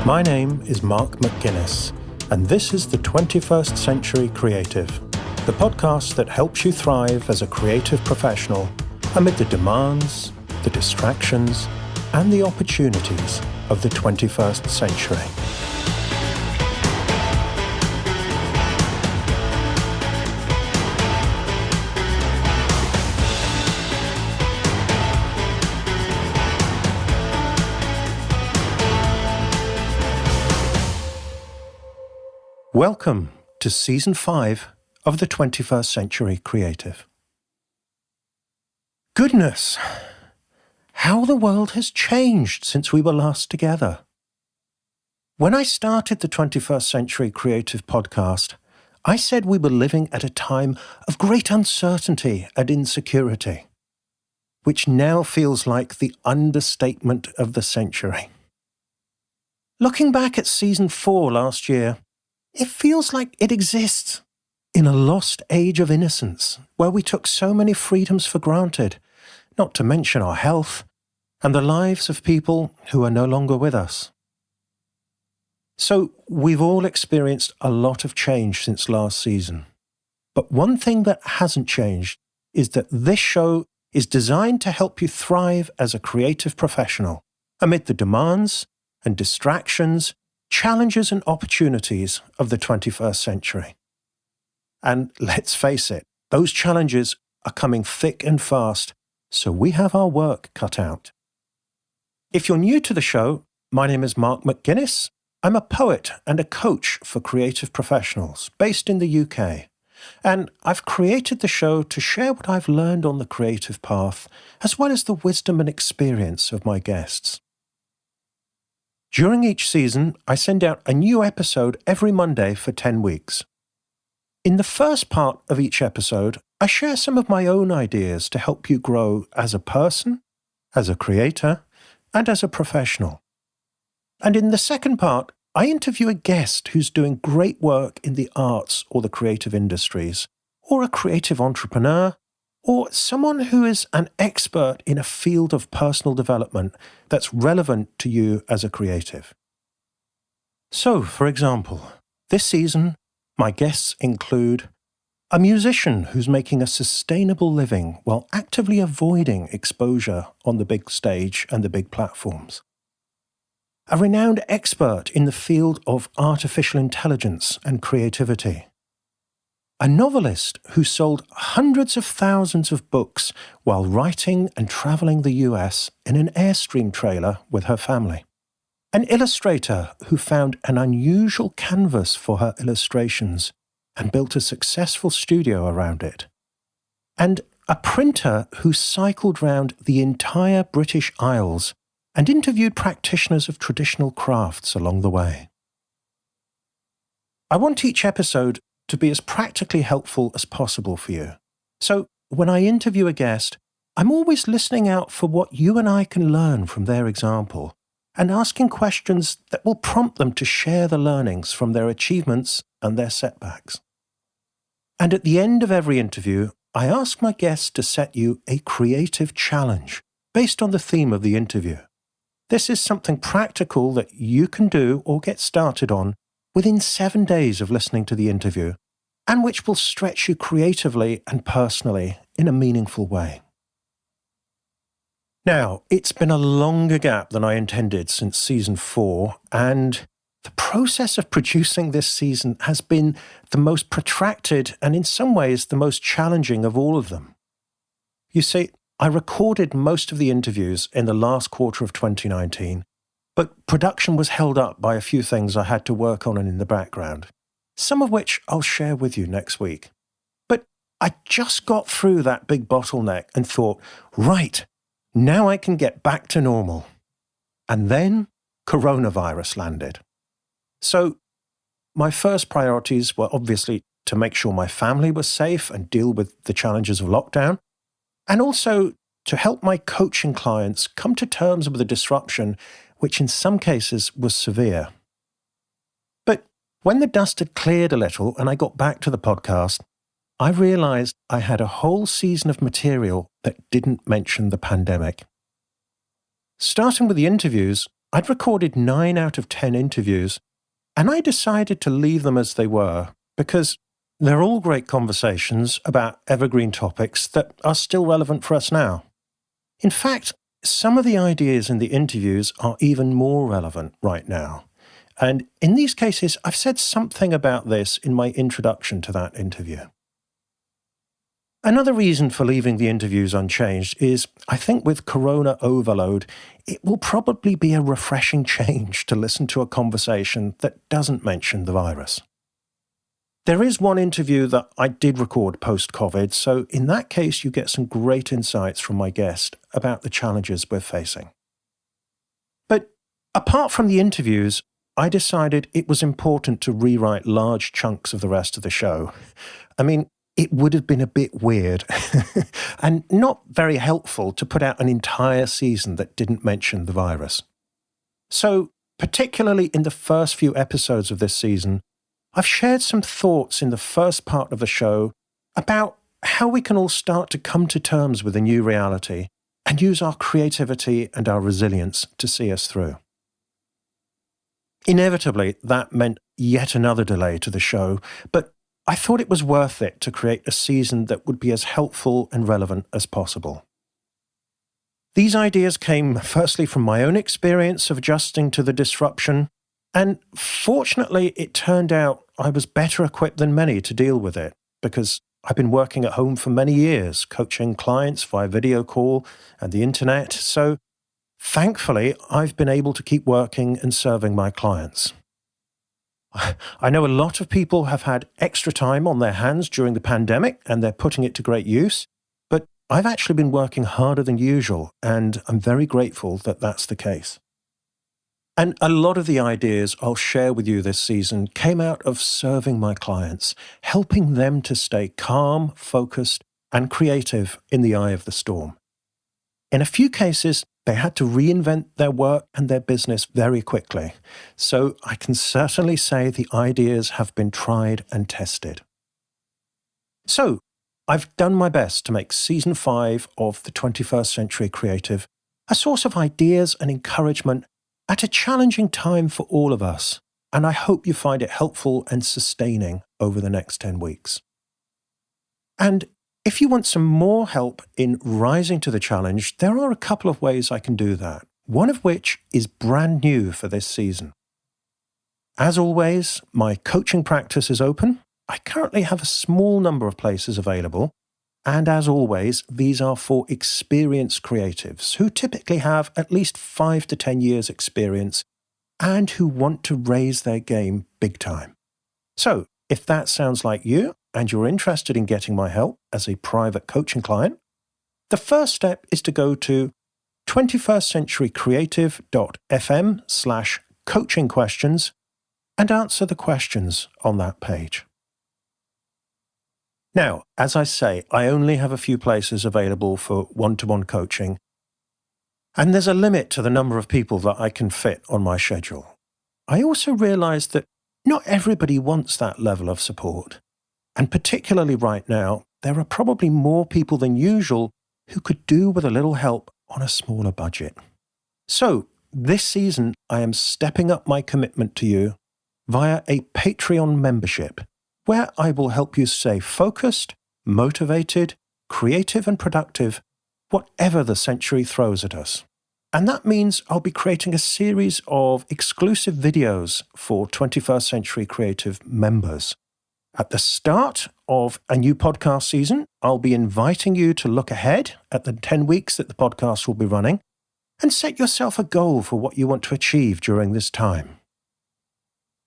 My name is Mark McGuinness, and this is the 21st Century Creative, the podcast that helps you thrive as a creative professional amid the demands, the distractions, and the opportunities of the 21st century. Welcome to Season 5 of the 21st Century Creative. Goodness, how the world has changed since we were last together. When I started the 21st Century Creative podcast, I said we were living at a time of great uncertainty and insecurity, which now feels like the understatement of the century. Looking back at Season 4 last year, it feels like it exists in a lost age of innocence where we took so many freedoms for granted, not to mention our health and the lives of people who are no longer with us. So we've all experienced a lot of change since last season. But one thing that hasn't changed is that this show is designed to help you thrive as a creative professional amid the demands and distractions, challenges and opportunities of the 21st century. And let's face it, those challenges are coming thick and fast, so we have our work cut out. If you're new to the show, my name is Mark McGuinness. I'm a poet and a coach for creative professionals based in the UK, and I've created the show to share what I've learned on the creative path, as well as the wisdom and experience of my guests. During each season, I send out a new episode every Monday for 10 weeks. In the first part of each episode, I share some of my own ideas to help you grow as a person, as a creator, and as a professional. And in the second part, I interview a guest who's doing great work in the arts or the creative industries, or a creative entrepreneur, or someone who is an expert in a field of personal development that's relevant to you as a creative. So, for example, this season, my guests include a musician who's making a sustainable living while actively avoiding exposure on the big stage and the big platforms, a renowned expert in the field of artificial intelligence and creativity, a novelist who sold hundreds of thousands of books while writing and traveling the US in an Airstream trailer with her family, an illustrator who found an unusual canvas for her illustrations and built a successful studio around it, and a printer who cycled round the entire British Isles and interviewed practitioners of traditional crafts along the way. I want each episode to be as practically helpful as possible for you. So when I interview a guest, I'm always listening out for what you and I can learn from their example and asking questions that will prompt them to share the learnings from their achievements and their setbacks. And at the end of every interview, I ask my guests to set you a creative challenge based on the theme of the interview. This is something practical that you can do or get started on within 7 days of listening to the interview, and which will stretch you creatively and personally in a meaningful way. Now, it's been a longer gap than I intended since Season 4, and the process of producing this season has been the most protracted and in some ways the most challenging of all of them. You see, I recorded most of the interviews in the last quarter of 2019, but production was held up by a few things I had to work on in the background, some of which I'll share with you next week. But I just got through that big bottleneck and thought, right, now I can get back to normal. And then coronavirus landed. So my first priorities were obviously to make sure my family was safe and deal with the challenges of lockdown, and also to help my coaching clients come to terms with the disruption, which in some cases was severe. But when the dust had cleared a little and I got back to the podcast, I realized I had a whole season of material that didn't mention the pandemic. Starting with the interviews, I'd recorded 9 out of 10 interviews, and I decided to leave them as they were because they're all great conversations about evergreen topics that are still relevant for us now. In fact, some of the ideas in the interviews are even more relevant right now. And in these cases, I've said something about this in my introduction to that interview. Another reason for leaving the interviews unchanged is, I think with corona overload, it will probably be a refreshing change to listen to a conversation that doesn't mention the virus. There is one interview that I did record post-COVID, so in that case you get some great insights from my guest about the challenges we're facing. But apart from the interviews, I decided it was important to rewrite large chunks of the rest of the show. I mean, it would have been a bit weird and not very helpful to put out an entire season that didn't mention the virus. So, particularly in the first few episodes of this season, I've shared some thoughts in the first part of the show about how we can all start to come to terms with a new reality and use our creativity and our resilience to see us through. Inevitably, that meant yet another delay to the show, but I thought it was worth it to create a season that would be as helpful and relevant as possible. These ideas came firstly from my own experience of adjusting to the disruption, and fortunately it turned out I was better equipped than many to deal with it, because I've been working at home for many years, coaching clients via video call and the internet, so thankfully I've been able to keep working and serving my clients. I know a lot of people have had extra time on their hands during the pandemic and they're putting it to great use, but I've actually been working harder than usual, and I'm very grateful that that's the case. And a lot of the ideas I'll share with you this season came out of serving my clients, helping them to stay calm, focused, and creative in the eye of the storm. In a few cases, they had to reinvent their work and their business very quickly, so I can certainly say the ideas have been tried and tested. So, I've done my best to make Season 5 of the 21st Century Creative a source of ideas and encouragement at a challenging time for all of us, and I hope you find it helpful and sustaining over the next 10 weeks. And if you want some more help in rising to the challenge, there are a couple of ways I can do that, one of which is brand new for this season. As always, my coaching practice is open. I currently have a small number of places available, and as always, these are for experienced creatives who typically have at least 5 to 10 years experience and who want to raise their game big time. So, if that sounds like you, and you're interested in getting my help as a private coaching client, the first step is to go to 21stcenturycreative.fm/coaching questions and answer the questions on that page. Now, as I say, I only have a few places available for one-to-one coaching, and there's a limit to the number of people that I can fit on my schedule. I also realize that not everybody wants that level of support. And particularly right now, there are probably more people than usual who could do with a little help on a smaller budget. So, this season, I am stepping up my commitment to you via a Patreon membership, where I will help you stay focused, motivated, creative and productive, whatever the century throws at us. And that means I'll be creating a series of exclusive videos for 21st Century Creative members. At the start of a new podcast season, I'll be inviting you to look ahead at the 10 weeks that the podcast will be running and set yourself a goal for what you want to achieve during this time.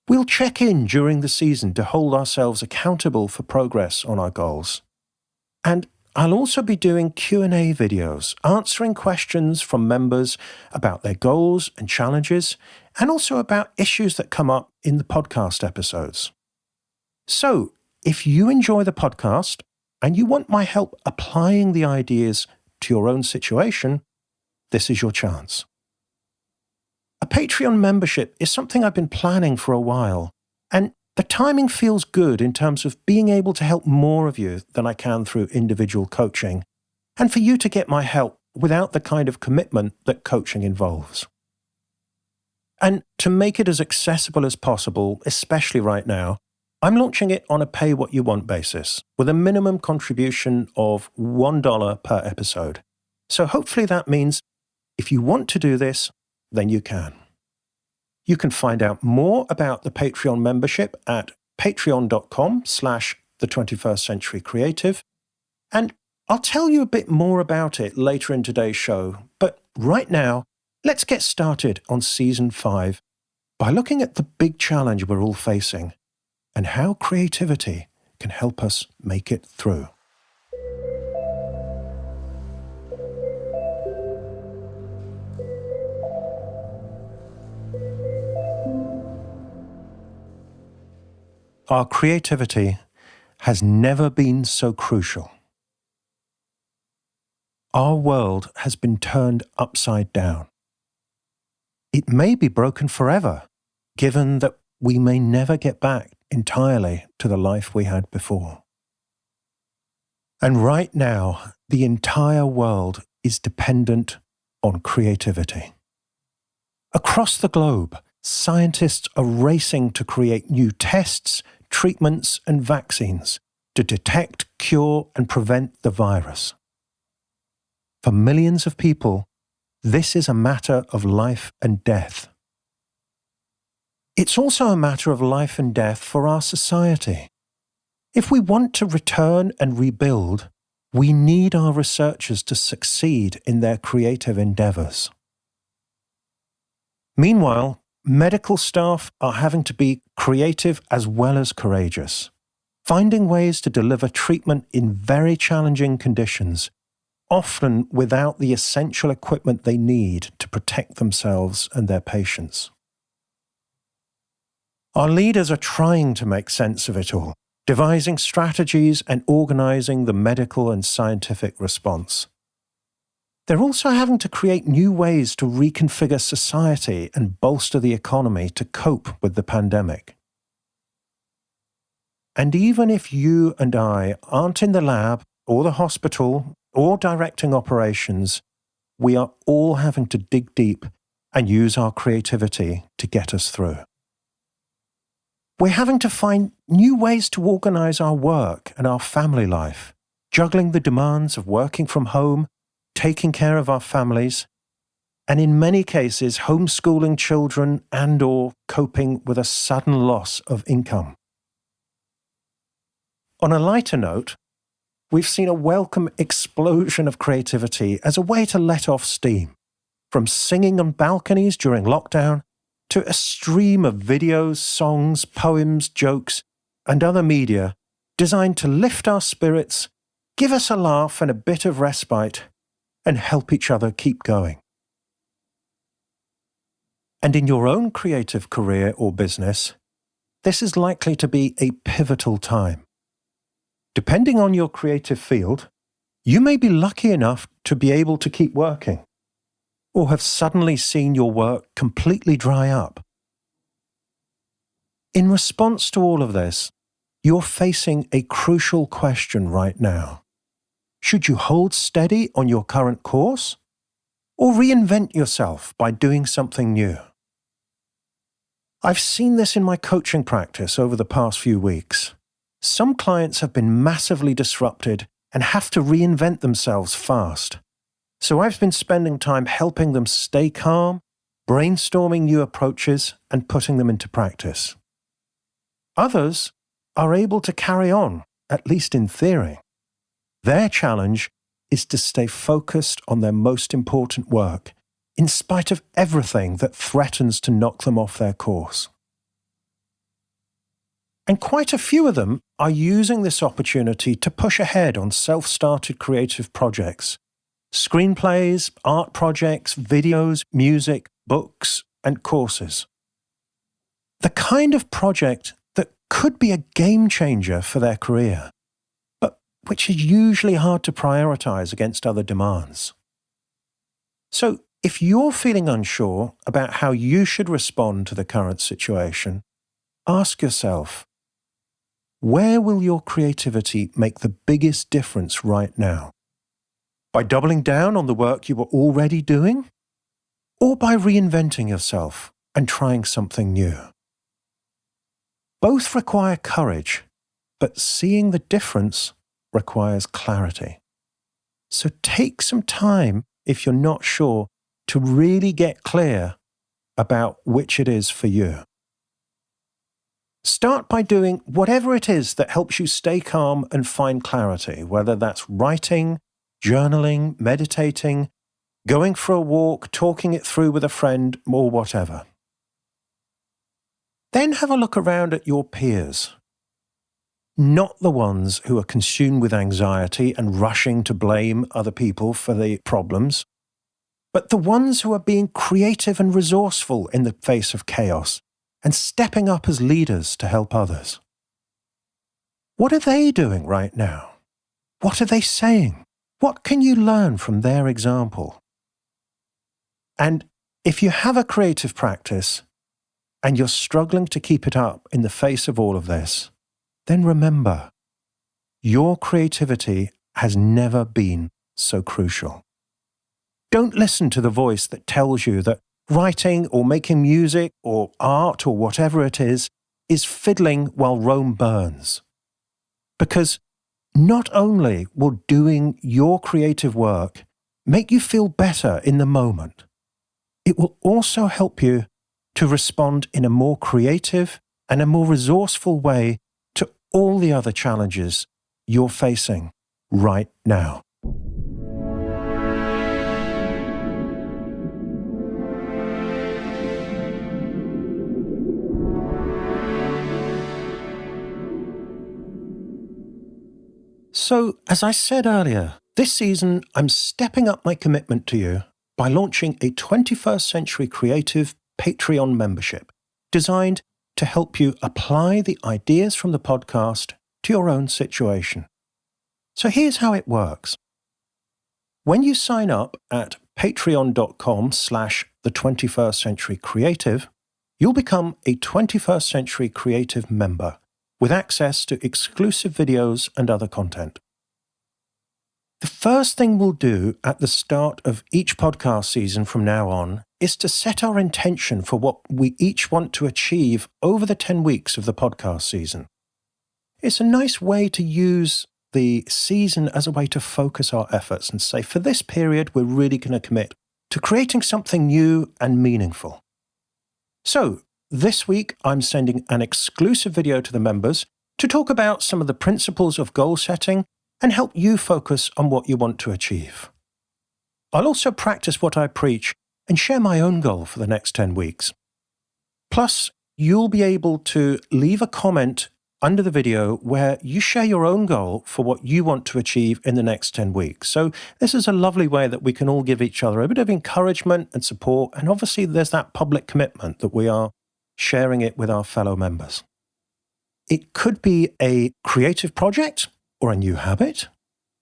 We'll check in during the season to hold ourselves accountable for progress on our goals. And I'll also be doing Q&A videos, answering questions from members about their goals and challenges, and also about issues that come up in the podcast episodes. So, if you enjoy the podcast and you want my help applying the ideas to your own situation, this is your chance. A Patreon membership is something I've been planning for a while, and the timing feels good in terms of being able to help more of you than I can through individual coaching, and for you to get my help without the kind of commitment that coaching involves. And to make it as accessible as possible, especially right now, I'm launching it on a pay-what-you-want basis with a minimum contribution of $1 per episode. So hopefully that means if you want to do this, then you can. You can find out more about the Patreon membership at patreon.com/the21stcenturycreative. And I'll tell you a bit more about it later in today's show. But right now, let's get started on Season 5 by looking at the big challenge we're all facing and how creativity can help us make it through. Our creativity has never been so crucial. Our world has been turned upside down. It may be broken forever, given that we may never get back entirely to the life we had before. And right now, the entire world is dependent on creativity. Across the globe, scientists are racing to create new tests, treatments, and vaccines to detect, cure, and prevent the virus. For millions of people, this is a matter of life and death. It's also a matter of life and death for our society. If we want to return and rebuild, we need our researchers to succeed in their creative endeavors. Meanwhile, medical staff are having to be creative as well as courageous, finding ways to deliver treatment in very challenging conditions, often without the essential equipment they need to protect themselves and their patients. Our leaders are trying to make sense of it all, devising strategies and organizing the medical and scientific response. They're also having to create new ways to reconfigure society and bolster the economy to cope with the pandemic. And even if you and I aren't in the lab or the hospital or directing operations, we are all having to dig deep and use our creativity to get us through. We're having to find new ways to organize our work and our family life, juggling the demands of working from home, taking care of our families, and in many cases homeschooling children and/or coping with a sudden loss of income. On a lighter note, we've seen a welcome explosion of creativity as a way to let off steam, from singing on balconies during lockdown to a stream of videos, songs, poems, jokes, and other media designed to lift our spirits, give us a laugh and a bit of respite, and help each other keep going. And in your own creative career or business, this is likely to be a pivotal time. Depending on your creative field, you may be lucky enough to be able to keep working, or have suddenly seen your work completely dry up. In response to all of this, you're facing a crucial question right now. Should you hold steady on your current course, or reinvent yourself by doing something new? I've seen this in my coaching practice over the past few weeks. Some clients have been massively disrupted and have to reinvent themselves fast. So I've been spending time helping them stay calm, brainstorming new approaches, and putting them into practice. Others are able to carry on, at least in theory. Their challenge is to stay focused on their most important work, in spite of everything that threatens to knock them off their course. And quite a few of them are using this opportunity to push ahead on self-started creative projects. Screenplays, art projects, videos, music, books, and courses. The kind of project that could be a game changer for their career, but which is usually hard to prioritize against other demands. So, if you're feeling unsure about how you should respond to the current situation, ask yourself, where will your creativity make the biggest difference right now? By doubling down on the work you were already doing? Or by reinventing yourself and trying something new. Both require courage, but seeing the difference requires clarity. So take some time, if you're not sure, to really get clear about which it is for you. Start by doing whatever it is that helps you stay calm and find clarity, whether that's writing, journaling, meditating, going for a walk, talking it through with a friend, or whatever. Then have a look around at your peers. Not the ones who are consumed with anxiety and rushing to blame other people for the problems, but the ones who are being creative and resourceful in the face of chaos and stepping up as leaders to help others. What are they doing right now? What are they saying? What can you learn from their example? And if you have a creative practice and you're struggling to keep it up in the face of all of this, then remember, your creativity has never been so crucial. Don't listen to the voice that tells you that writing or making music or art or whatever it is fiddling while Rome burns. Because not only will doing your creative work make you feel better in the moment, it will also help you to respond in a more creative and a more resourceful way to all the other challenges you're facing right now. So, as I said earlier, this season I'm stepping up my commitment to you by launching a 21st Century Creative Patreon membership designed to help you apply the ideas from the podcast to your own situation. So here's how it works. When you sign up at patreon.com/the21stcenturycreative, you'll become a 21st Century Creative member with access to exclusive videos and other content. The first thing we'll do at the start of each podcast season from now on is to set our intention for what we each want to achieve over the 10 weeks of the podcast season. It's a nice way to use the season as a way to focus our efforts and say, for this period, we're really going to commit to creating something new and meaningful. So, this week, I'm sending an exclusive video to the members to talk about some of the principles of goal setting and help you focus on what you want to achieve. I'll also practice what I preach and share my own goal for the next 10 weeks. Plus, you'll be able to leave a comment under the video where you share your own goal for what you want to achieve in the next 10 weeks. So this is a lovely way that we can all give each other a bit of encouragement and support, and obviously there's that public commitment that we are sharing it with our fellow members. It could be a creative project, or a new habit,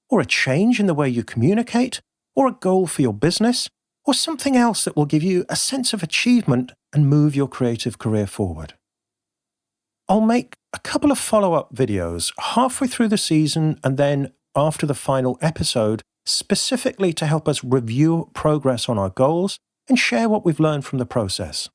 or a change in the way you communicate, or a goal for your business, or something else that will give you a sense of achievement and move your creative career forward. I'll make a couple of follow-up videos halfway through the season and then after the final episode, specifically to help us review progress on our goals and share what we've learned from the process.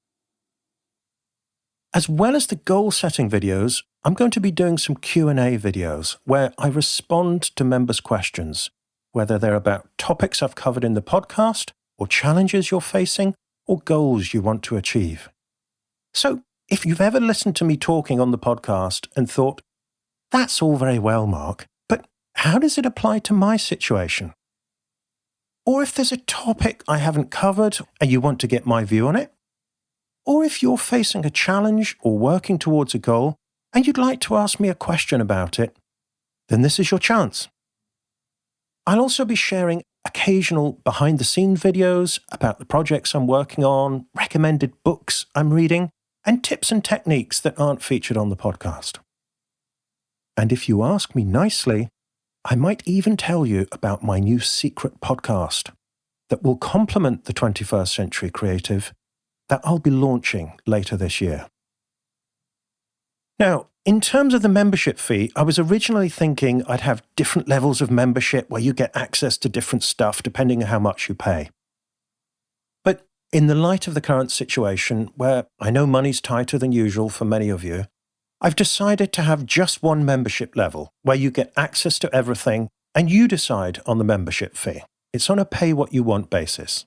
As well as the goal-setting videos, I'm going to be doing some Q&A videos where I respond to members' questions, whether they're about topics I've covered in the podcast, or challenges you're facing, or goals you want to achieve. So, if you've ever listened to me talking on the podcast and thought, that's all very well, Mark, but how does it apply to my situation? Or if there's a topic I haven't covered and you want to get my view on it, or if you're facing a challenge or working towards a goal and you'd like to ask me a question about it, then this is your chance. I'll also be sharing occasional behind-the-scenes videos about the projects I'm working on, recommended books I'm reading, and tips and techniques that aren't featured on the podcast. And if you ask me nicely, I might even tell you about my new secret podcast that will complement the 21st Century Creative that I'll be launching later this year. Now, in terms of the membership fee, I was originally thinking I'd have different levels of membership where you get access to different stuff depending on how much you pay. But in the light of the current situation, where I know money's tighter than usual for many of you, I've decided to have just one membership level where you get access to everything and you decide on the membership fee. It's on a pay-what-you-want basis.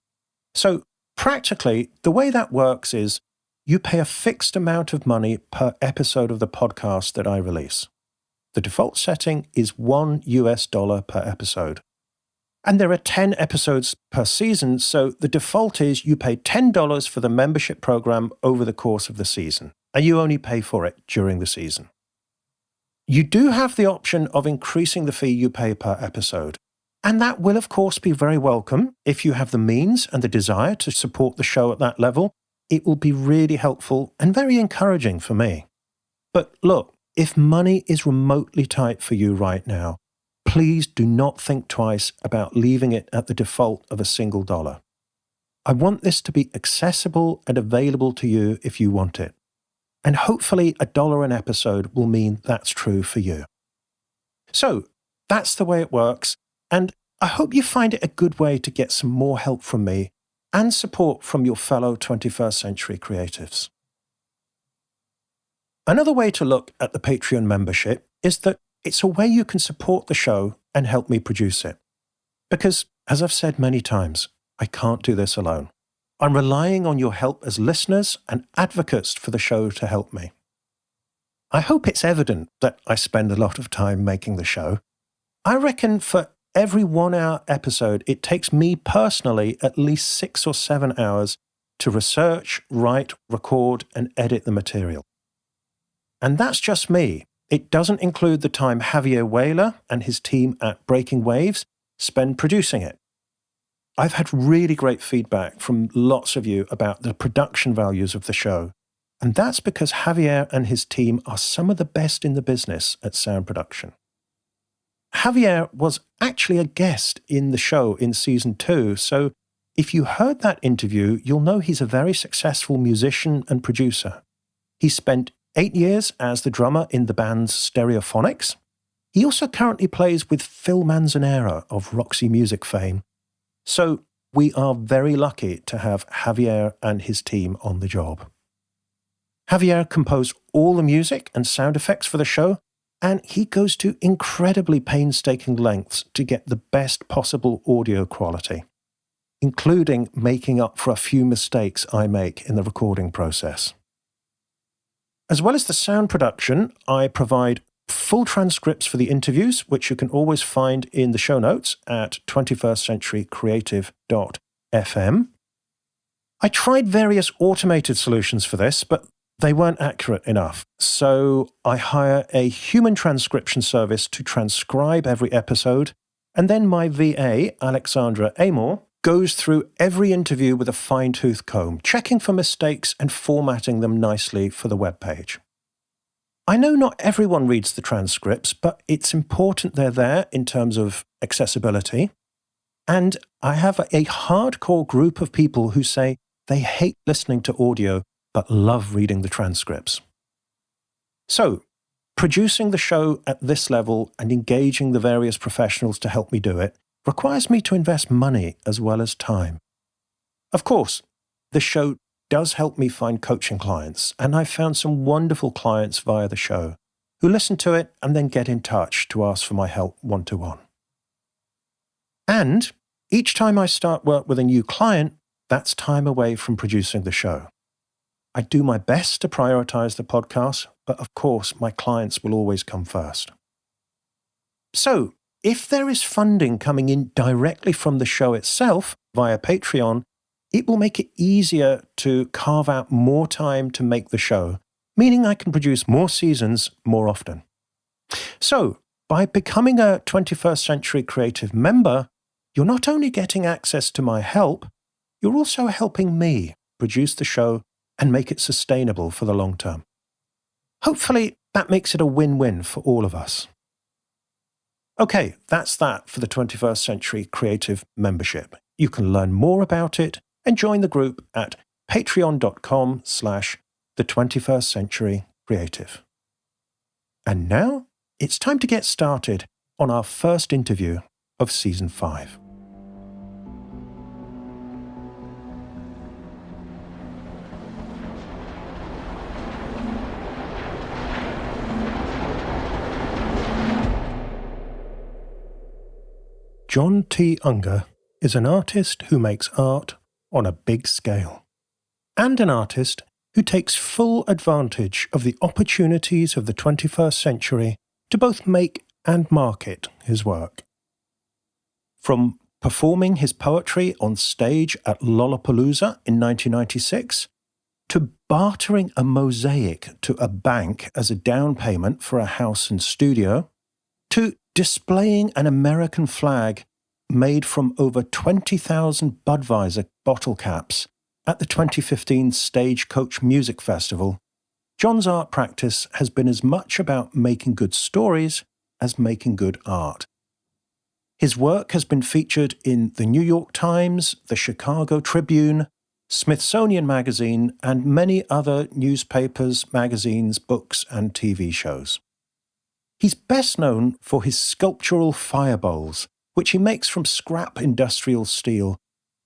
So practically, the way that works is you pay a fixed amount of money per episode of the podcast that I release. The default setting is $1 per episode. And there are 10 episodes per season, so the default is you pay $10 for the membership program over the course of the season, and you only pay for it during the season. You do have the option of increasing the fee you pay per episode, and that will of course be very welcome if you have the means and the desire to support the show at that level. It will be really helpful and very encouraging for me. But look, if money is remotely tight for you right now, please do not think twice about leaving it at the default of a single dollar. I want this to be accessible and available to you if you want it. And hopefully $1 an episode will mean that's true for you. So that's the way it works, and I hope you find it a good way to get some more help from me and support from your fellow 21st century creatives. Another way to look at the Patreon membership is that it's a way you can support the show and help me produce it. Because, as I've said many times, I can't do this alone. I'm relying on your help as listeners and advocates for the show to help me. I hope it's evident that I spend a lot of time making the show. I reckon for every 1 hour episode, it takes me personally at least 6 or 7 hours to research, write, record, and edit the material. And that's just me. It doesn't include the time Javier Whaler and his team at Breaking Waves spend producing it. I've had really great feedback from lots of you about the production values of the show, and that's because Javier and his team are some of the best in the business at sound production. Javier was actually a guest in the show in season 2, so if you heard that interview, you'll know he's a very successful musician and producer. He spent 8 years as the drummer in the band's Stereophonics. He also currently plays with Phil Manzanera of Roxy Music fame. So we are very lucky to have Javier and his team on the job. Javier composed all the music and sound effects for the show, and he goes to incredibly painstaking lengths to get the best possible audio quality, including making up for a few mistakes I make in the recording process. As well as the sound production, I provide full transcripts for the interviews, which you can always find in the show notes at 21stcenturycreative.fm. I tried various automated solutions for this, but they weren't accurate enough. So I hire a human transcription service to transcribe every episode, and then my VA, Alexandra Amor, goes through every interview with a fine-tooth comb, checking for mistakes and formatting them nicely for the webpage. I know not everyone reads the transcripts, but it's important they're there in terms of accessibility. And I have a hardcore group of people who say they hate listening to audio, but love reading the transcripts. So, producing the show at this level and engaging the various professionals to help me do it requires me to invest money as well as time. Of course, the show does help me find coaching clients, and I've found some wonderful clients via the show who listen to it and then get in touch to ask for my help one-to-one. And each time I start work with a new client, that's time away from producing the show. I do my best to prioritize the podcast, but of course my clients will always come first. So, if there is funding coming in directly from the show itself via Patreon, it will make it easier to carve out more time to make the show, meaning I can produce more seasons more often. So, by becoming a 21st Century Creative member, you're not only getting access to my help, you're also helping me produce the show and make it sustainable for the long term. Hopefully, that makes it a win-win for all of us. Okay, that's that for the 21st Century Creative membership. You can learn more about it and join the group at patreon.com/the21st Century Creative. And now it's time to get started on our first interview of Season 5. John T. Unger is an artist who makes art on a big scale, and an artist who takes full advantage of the opportunities of the 21st century to both make and market his work. From performing his poetry on stage at Lollapalooza in 1996, to bartering a mosaic to a bank as a down payment for a house and studio, to displaying an American flag made from over 20,000 Budweiser bottle caps at the 2015 Stagecoach Music Festival, John's art practice has been as much about making good stories as making good art. His work has been featured in the New York Times, the Chicago Tribune, Smithsonian Magazine, and many other newspapers, magazines, books, and TV shows. He's best known for his sculptural firebowls, which he makes from scrap industrial steel,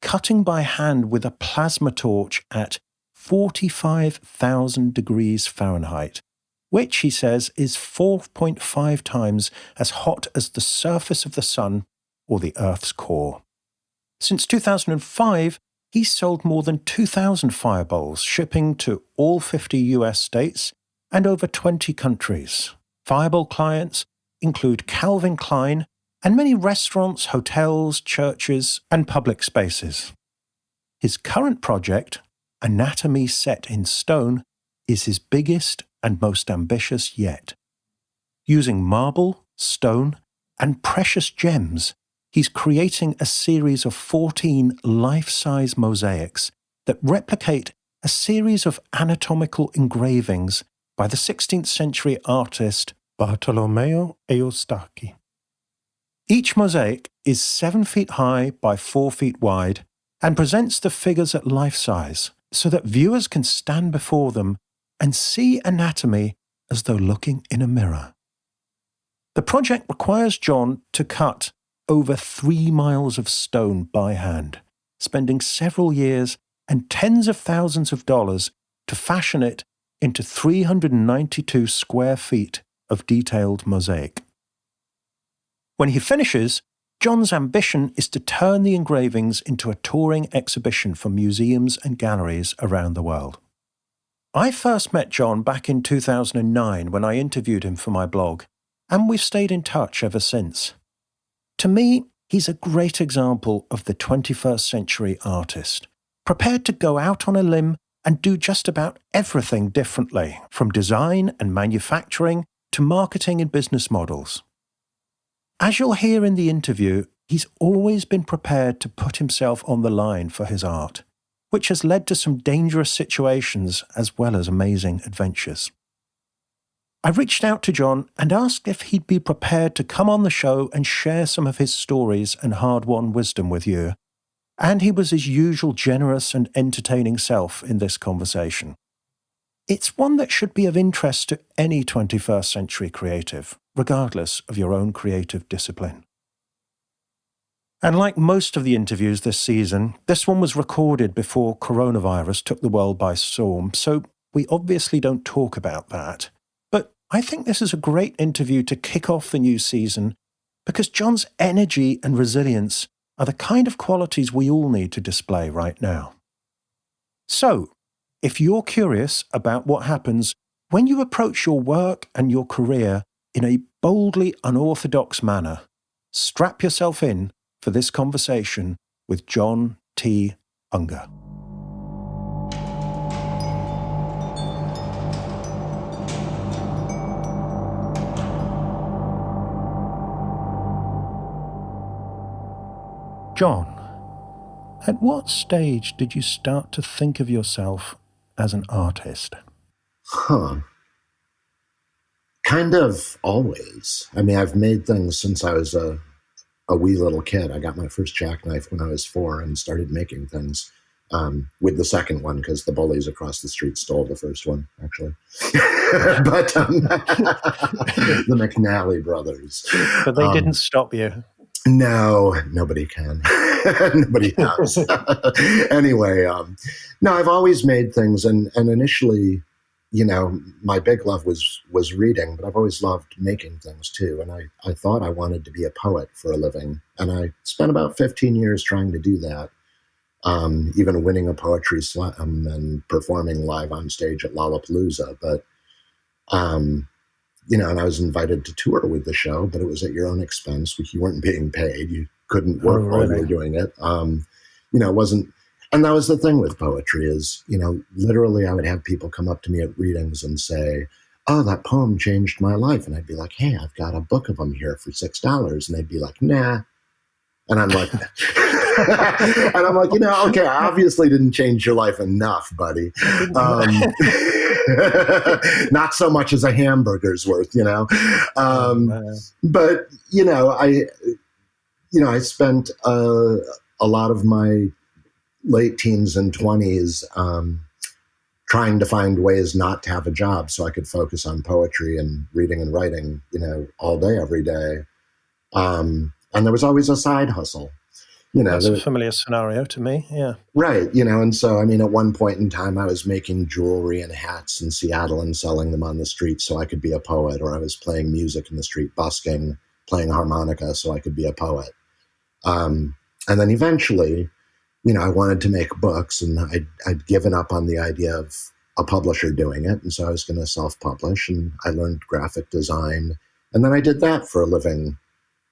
cutting by hand with a plasma torch at 45,000 degrees Fahrenheit, which, he says, is 4.5 times as hot as the surface of the sun or the Earth's core. Since 2005, he's sold more than 2,000 firebowls, shipping to all 50 US states and over 20 countries. Fireball clients include Calvin Klein and many restaurants, hotels, churches, and public spaces. His current project, Anatomy Set in Stone, is his biggest and most ambitious yet. Using marble, stone, and precious gems, he's creating a series of 14 life-size mosaics that replicate a series of anatomical engravings by the 16th century artist Bartolomeo Eustacchi. Each mosaic is 7 feet high by 4 feet wide and presents the figures at life size so that viewers can stand before them and see anatomy as though looking in a mirror. The project requires John to cut over 3 miles of stone by hand, spending several years and tens of thousands of dollars to fashion it into 392 square feet of detailed mosaic. When he finishes, John's ambition is to turn the engravings into a touring exhibition for museums and galleries around the world. I first met John back in 2009 when I interviewed him for my blog, and we've stayed in touch ever since. To me, he's a great example of the 21st century artist, prepared to go out on a limb and do just about everything differently, from design and manufacturing to marketing and business models. As you'll hear in the interview, he's always been prepared to put himself on the line for his art, which has led to some dangerous situations as well as amazing adventures. I reached out to John and asked if he'd be prepared to come on the show and share some of his stories and hard-won wisdom with you, and he was his usual generous and entertaining self in this conversation. It's one that should be of interest to any 21st century creative, regardless of your own creative discipline. And like most of the interviews this season, this one was recorded before coronavirus took the world by storm, so we obviously don't talk about that. But I think this is a great interview to kick off the new season because John's energy and resilience are the kind of qualities we all need to display right now. So, if you're curious about what happens when you approach your work and your career in a boldly unorthodox manner, strap yourself in for this conversation with John T. Unger. John, at what stage did you start to think of yourself as an artist? Kind of always. I mean, I've made things since I was a wee little kid. I got my first jackknife when I was 4 and started making things with the second one because the bullies across the street stole the first one, actually. But the McNally brothers. But they didn't stop you. No, nobody can. Nobody has. Anyway, no, I've always made things. And initially, my big love was reading, but I've always loved making things too. And I thought I wanted to be a poet for a living. And I spent about 15 years trying to do that, even winning a poetry slam and performing live on stage at Lollapalooza. But, and I was invited to tour with the show, but it was at your own expense. You weren't being paid. You couldn't work while you were doing it. It wasn't. And that was the thing with poetry is, literally I would have people come up to me at readings and say, oh, that poem changed my life. And I'd be like, hey, I've got a book of them here for $6. And they'd be like, nah. And I'm like, okay, I obviously didn't change your life enough, buddy. Not so much as a hamburger's worth, But, I spent a lot of my late teens and 20s trying to find ways not to have a job so I could focus on poetry and reading and writing, all day, every day. And there was always a side hustle. That's a familiar scenario to me, yeah. Right, and so, at one point in time, I was making jewelry and hats in Seattle and selling them on the street so I could be a poet, or I was playing music in the street, busking, playing harmonica so I could be a poet. And then eventually, I wanted to make books, and I'd given up on the idea of a publisher doing it. And so I was going to self-publish, and I learned graphic design. And then I did that for a living,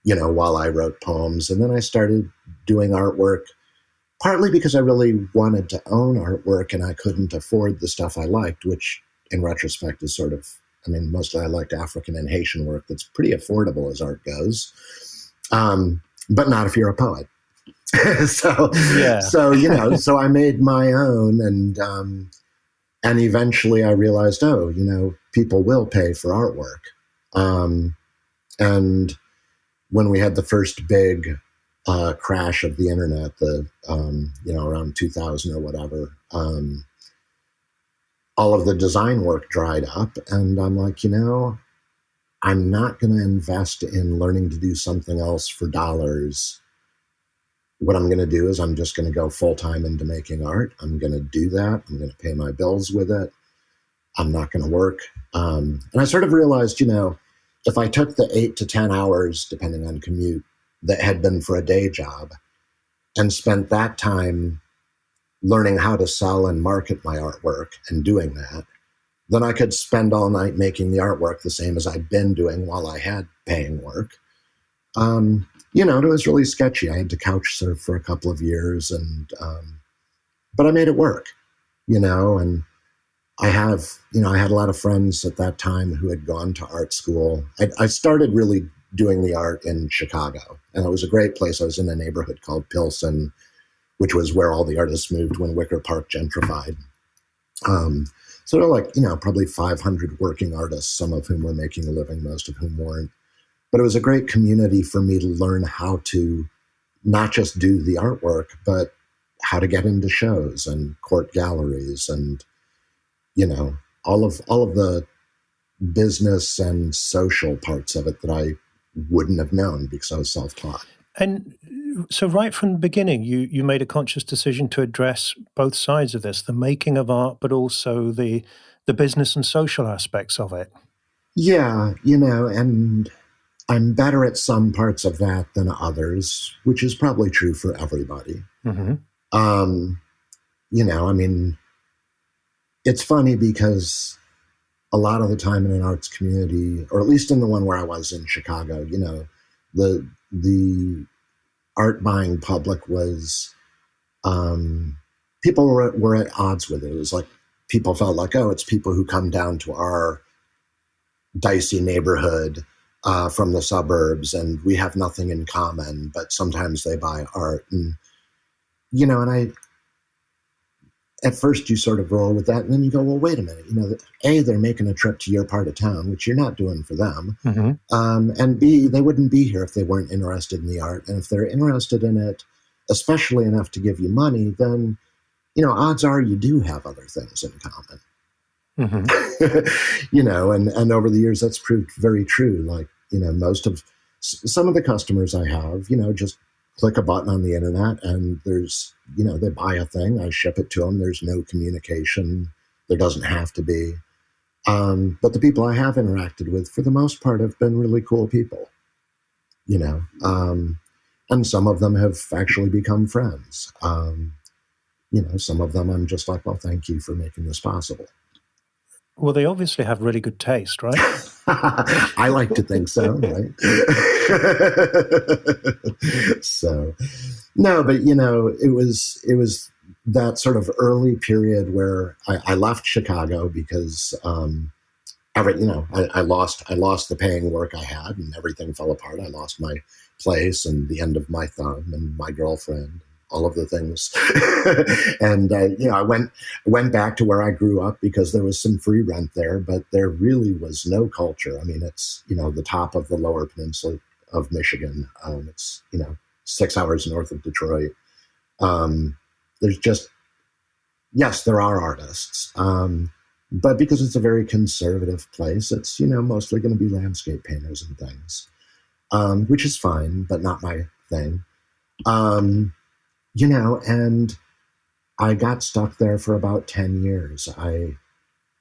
while I wrote poems. And then I started doing artwork, partly because I really wanted to own artwork and I couldn't afford the stuff I liked, which in retrospect is sort of, mostly I liked African and Haitian work that's pretty affordable as art goes, but not if you're a poet. So I made my own, and eventually I realized, people will pay for artwork. And when we had the first big crash of the internet, around 2000 or whatever, all of the design work dried up, and I'm like, I'm not going to invest in learning to do something else for dollars. What I'm going to do is I'm just going to go full-time into making art. I'm going to do that. I'm going to pay my bills with it. I'm not going to work. And I sort of realized, if I took the 8 to 10 hours, depending on commute, that had been for a day job and spent that time learning how to sell and market my artwork and doing that, then I could spend all night making the artwork the same as I'd been doing while I had paying work. It was really sketchy. I had to couch surf for a couple of years, but I made it work, and I had a lot of friends at that time who had gone to art school. I started really doing the art in Chicago, and it was a great place. I was in a neighborhood called Pilsen, which was where all the artists moved when Wicker Park gentrified. So there were probably 500 working artists, some of whom were making a living, most of whom weren't. But it was a great community for me to learn how to not just do the artwork, but how to get into shows and court galleries and, all of the business and social parts of it that I wouldn't have known because I was self-taught. And so right from the beginning, you made a conscious decision to address both sides of this, the making of art, but also the business and social aspects of it. Yeah, and I'm better at some parts of that than others, which is probably true for everybody. Mm-hmm. It's funny because a lot of the time in an arts community, or at least in the one where I was in Chicago, the art buying public was, people were at odds with it. It was like people felt like, oh, it's people who come down to our dicey neighborhood from the suburbs, and we have nothing in common, but sometimes they buy art. And, at first you sort of roll with that, and then you go, well, wait a minute, A, they're making a trip to your part of town, which you're not doing for them. Mm-hmm. And B, they wouldn't be here if they weren't interested in the art. And if they're interested in it, especially enough to give you money, then, odds are you do have other things in common. Mm-hmm. And over the years, that's proved very true. Like, some of the customers I have, just click a button on the internet and there's, they buy a thing, I ship it to them. There's no communication. There doesn't have to be. But the people I have interacted with, for the most part, have been really cool people, you know. And some of them have actually become friends. You know, some of them I'm just like, well, thank you for making this possible. Well, they obviously have really good taste, right? I like to think so, right? So, no, but you know, it was that sort of early period where I left Chicago because I lost the paying work I had, and everything fell apart. I lost my place and the end of my thumb and my girlfriend, all of the things. And I went back to where I grew up because there was some free rent there, but there really was no culture. I mean, it's the top of the Lower Peninsula of Michigan. It's 6 hours north of Detroit. There's just, yes, there are artists. But because it's a very conservative place, it's, mostly going to be landscape painters and things, which is fine, but not my thing. And I got stuck there for about 10 years. I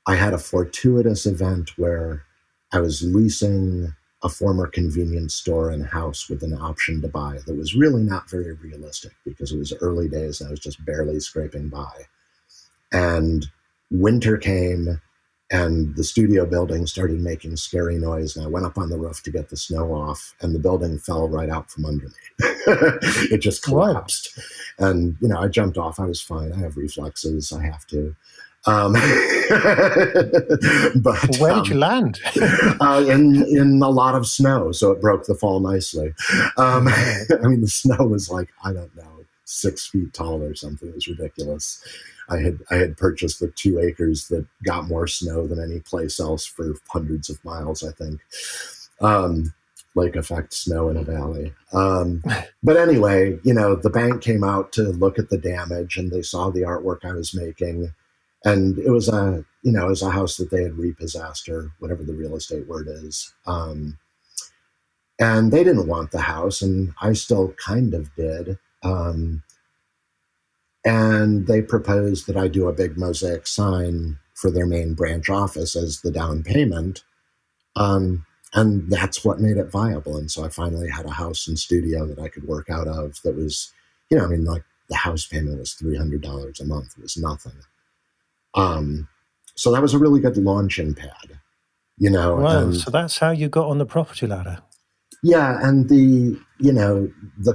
had a fortuitous event where I was leasing a former convenience store and house with an option to buy that was really not very realistic because it was early days and I was just barely scraping by. And winter came and the studio building started making scary noise, and I went up on the roof to get the snow off, and the building fell right out from under me. It just collapsed. Wow. And, I jumped off. I was fine. I have reflexes. I have to. But where did you land? in a lot of snow, so it broke the fall nicely. I mean, the snow was like, I don't know, 6 feet tall or something. It was ridiculous. I had purchased the 2 acres that got more snow than any place else for hundreds of miles, I think. Lake effect snow in a valley. But anyway, the bank came out to look at the damage, and they saw the artwork I was making. And it was a house that they had repossessed, or whatever the real estate word is. And they didn't want the house, and I still kind of did. And they proposed that I do a big mosaic sign for their main branch office as the down payment. And that's what made it viable. And so I finally had a house and studio that I could work out of that was, like the house payment was $300 a month. It was nothing. So that was a really good launching pad, Wow, so that's how you got on the property ladder. Yeah, and the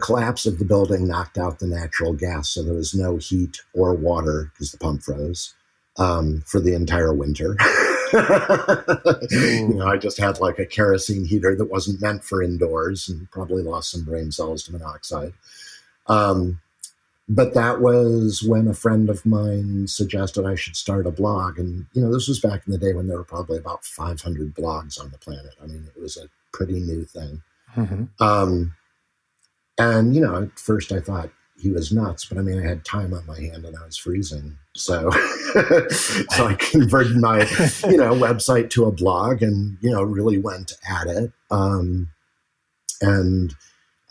collapse of the building knocked out the natural gas, so there was no heat or water because the pump froze for the entire winter. I just had like a kerosene heater that wasn't meant for indoors and probably lost some brain cells to monoxide. But that was when a friend of mine suggested I should start a blog. And, this was back in the day when there were probably about 500 blogs on the planet. I mean, it was a pretty new thing. Mm-hmm. And, at first I thought he was nuts, but I mean, I had time on my hand and I was freezing. So, so I converted my, website to a blog and, really went at it. And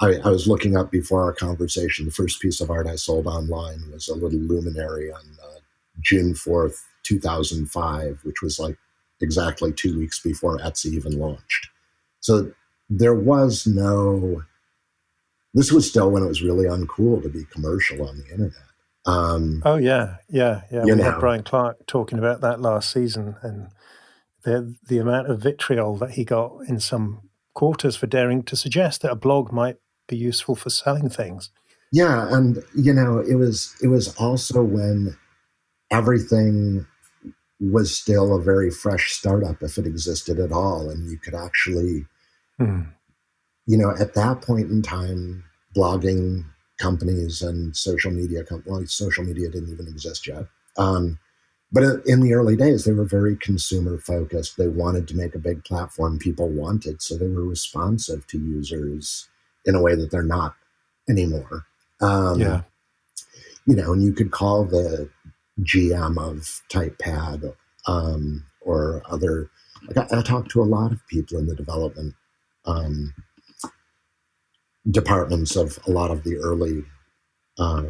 I was looking up before our conversation, the first piece of art I sold online was a little luminary on June 4th, 2005, which was like exactly 2 weeks before Etsy even launched. So there was this was still when it was really uncool to be commercial on the internet. Oh, yeah. We had Brian Clark talking about that last season, and the amount of vitriol that he got in some quarters for daring to suggest that a blog might be useful for selling things. Yeah, and it was also when everything was still a very fresh startup, if it existed at all, and you could actually, at that point in time, blogging companies and social media social media didn't even exist yet. But in the early days, they were very consumer focused. They wanted to make a big platform people wanted, so they were responsive to users in a way that they're not anymore. And you could call the GM of TypePad or other. I talked to a lot of people in the development departments of a lot of the early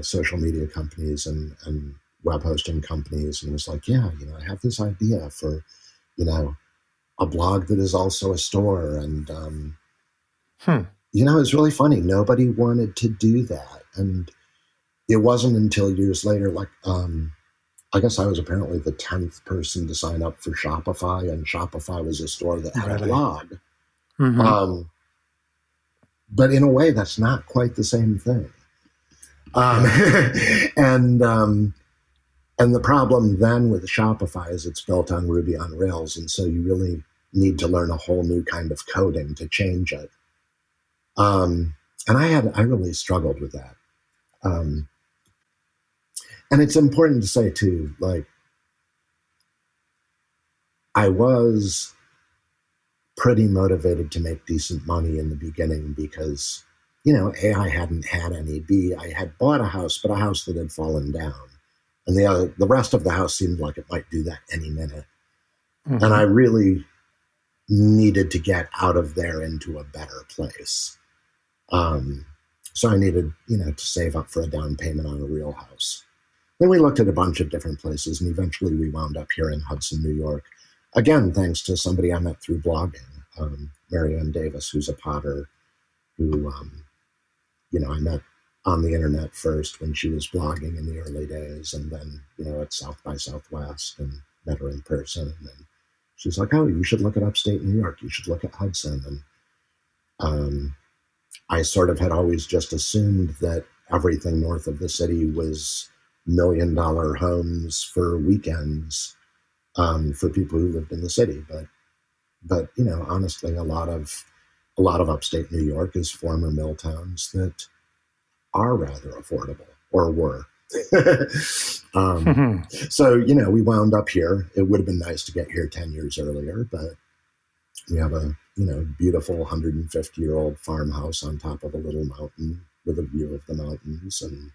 social media companies and web hosting companies, and it was like, I have this idea for a blog that is also a store. And, Hmm. it's really funny. Nobody wanted to do that. And it wasn't until years later, like, I guess I was apparently the 10th person to sign up for Shopify, and Shopify was a store that had a blog. Mm-hmm. But in a way, that's not quite the same thing. And the problem then with Shopify is it's built on Ruby on Rails, and so you really need to learn a whole new kind of coding to change it. And I really struggled with that. And it's important to say too, like, I was pretty motivated to make decent money in the beginning because, A, I hadn't had any, B, I had bought a house, but a house that had fallen down. And the rest of the house seemed like it might do that any minute. Mm-hmm. And I really needed to get out of there into a better place. So I needed, to save up for a down payment on a real house. Then we looked at a bunch of different places, and eventually we wound up here in Hudson, New York. Again, thanks to somebody I met through blogging, Marianne Davis, who's a potter, who, I met on the internet first when she was blogging in the early days, and then, at South by Southwest, and met her in person. And she's like, oh, you should look at upstate New York. You should look at Hudson. And I sort of had always just assumed that everything north of the city was $1 million homes for weekends for people who lived in the city. But honestly, a lot of upstate New York is former mill towns that are rather affordable, or were. So, we wound up here. It would have been nice to get here 10 years earlier, but we have a, beautiful 150-year-old farmhouse on top of a little mountain with a view of the mountains. And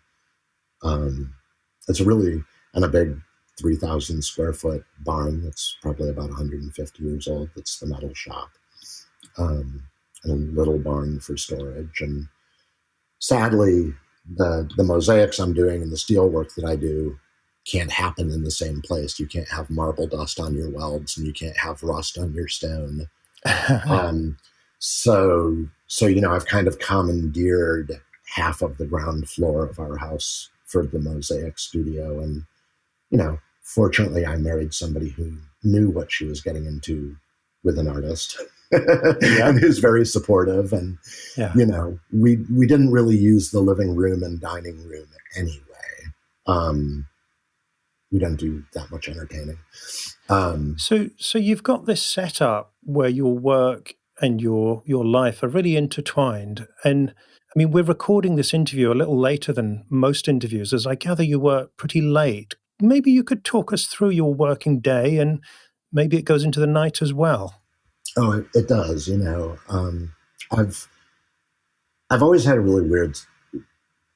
it's a big 3,000 square foot barn that's probably about 150 years old. That's the metal shop. And a little barn for storage. And sadly, the mosaics I'm doing and the steel work that I do can't happen in the same place. You can't have marble dust on your welds, and you can't have rust on your stone. So I've kind of commandeered half of the ground floor of our house for the mosaic studio. And, fortunately I married somebody who knew what she was getting into with an artist. And who's very supportive. And, we didn't really use the living room and dining room anyway. We don't do that much entertaining. So you've got this setup where your work and your life are really intertwined. And I mean, we're recording this interview a little later than most interviews, as I gather you work pretty late. Maybe you could talk us through your working day, and maybe it goes into the night as well. Oh, it does. I've always had a really weird,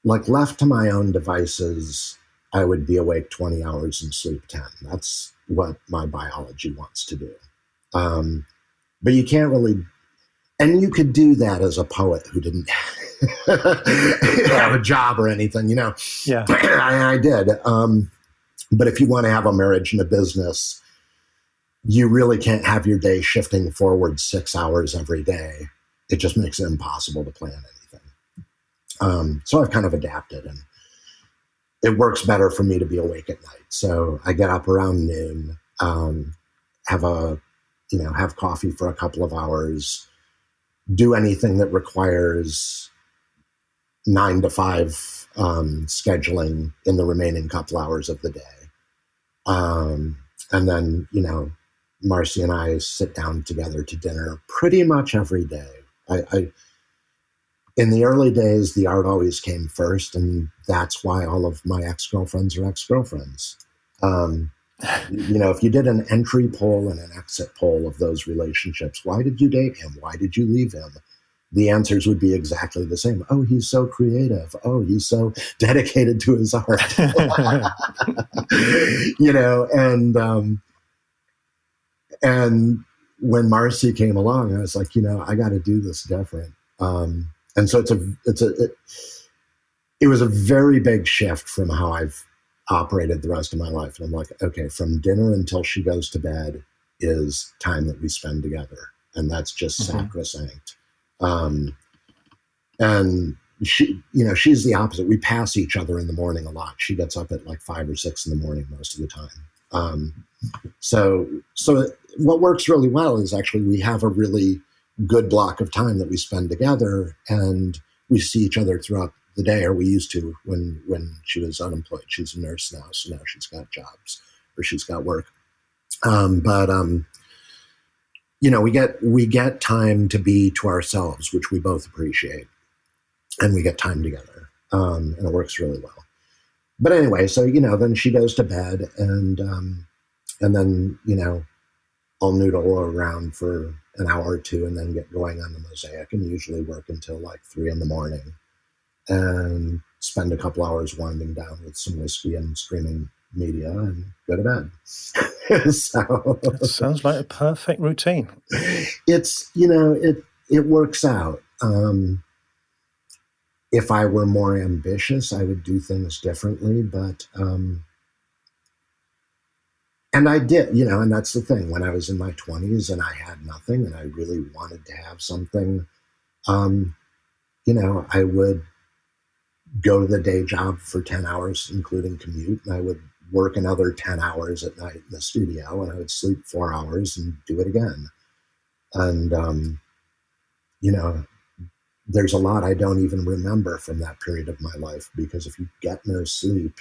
like, left to my own devices, I would be awake 20 hours and sleep 10. That's what my biology wants to do. But you can't really, and you could do that as a poet who didn't have a job or anything, Yeah. I did. But if you want to have a marriage and a business, you really can't have your day shifting forward 6 hours every day. It just makes it impossible to plan anything. So I've kind of adapted, and it works better for me to be awake at night. So I get up around noon, have coffee for a couple of hours, do anything that requires 9 to 5 scheduling in the remaining couple hours of the day. And then, Marcy and I sit down together to dinner pretty much every day. In the early days, the art always came first, and that's why all of my ex-girlfriends are ex-girlfriends. If you did an entry poll and an exit poll of those relationships, why did you date him? Why did you leave him? The answers would be exactly the same. Oh, he's so creative. Oh, he's so dedicated to his art. And when Marcy came along, I was like, I got to do this different. And so it was a very big shift from how I've operated the rest of my life. And I'm like, okay, from dinner until she goes to bed, is time that we spend together. And that's just sacrosanct. And she, she's the opposite. We pass each other in the morning a lot. She gets up at like 5 or 6 in the morning most of the time. So what works really well is actually we have a really good block of time that we spend together, and we see each other throughout the day, or we used to when she was unemployed. She's a nurse now, so now she's got jobs or she's got work. We get time to be to ourselves, which we both appreciate, and we get time together, and it works really well. But anyway, so then she goes to bed, and then I'll noodle around for an hour or two, and then get going on the mosaic, and usually work until like 3 in the morning, and spend a couple hours winding down with some whiskey and streaming media, and go to bed. So that sounds like a perfect routine. It's it works out. If I were more ambitious, I would do things differently, but and I did, and that's the thing. When I was in my 20s and I had nothing and I really wanted to have something, I would go to the day job for 10 hours, including commute, and I would work another 10 hours at night in the studio, and I would sleep 4 hours and do it again. And, there's a lot I don't even remember from that period of my life, because if you get no sleep,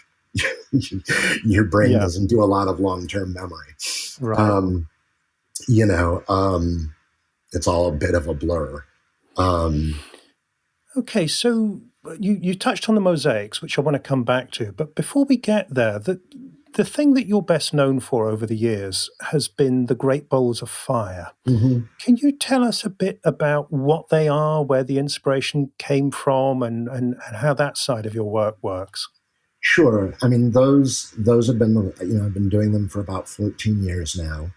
your brain doesn't do a lot of long-term memory. Right. It's all a bit of a blur. Okay, so you touched on the mosaics, which I want to come back to. But before we get there, the thing that you're best known for over the years has been the Great Bowls of Fire. Mm-hmm. Can you tell us a bit about what they are, where the inspiration came from, and how that side of your work works? Sure. I mean, those have been, I've been doing them for about 14 years now.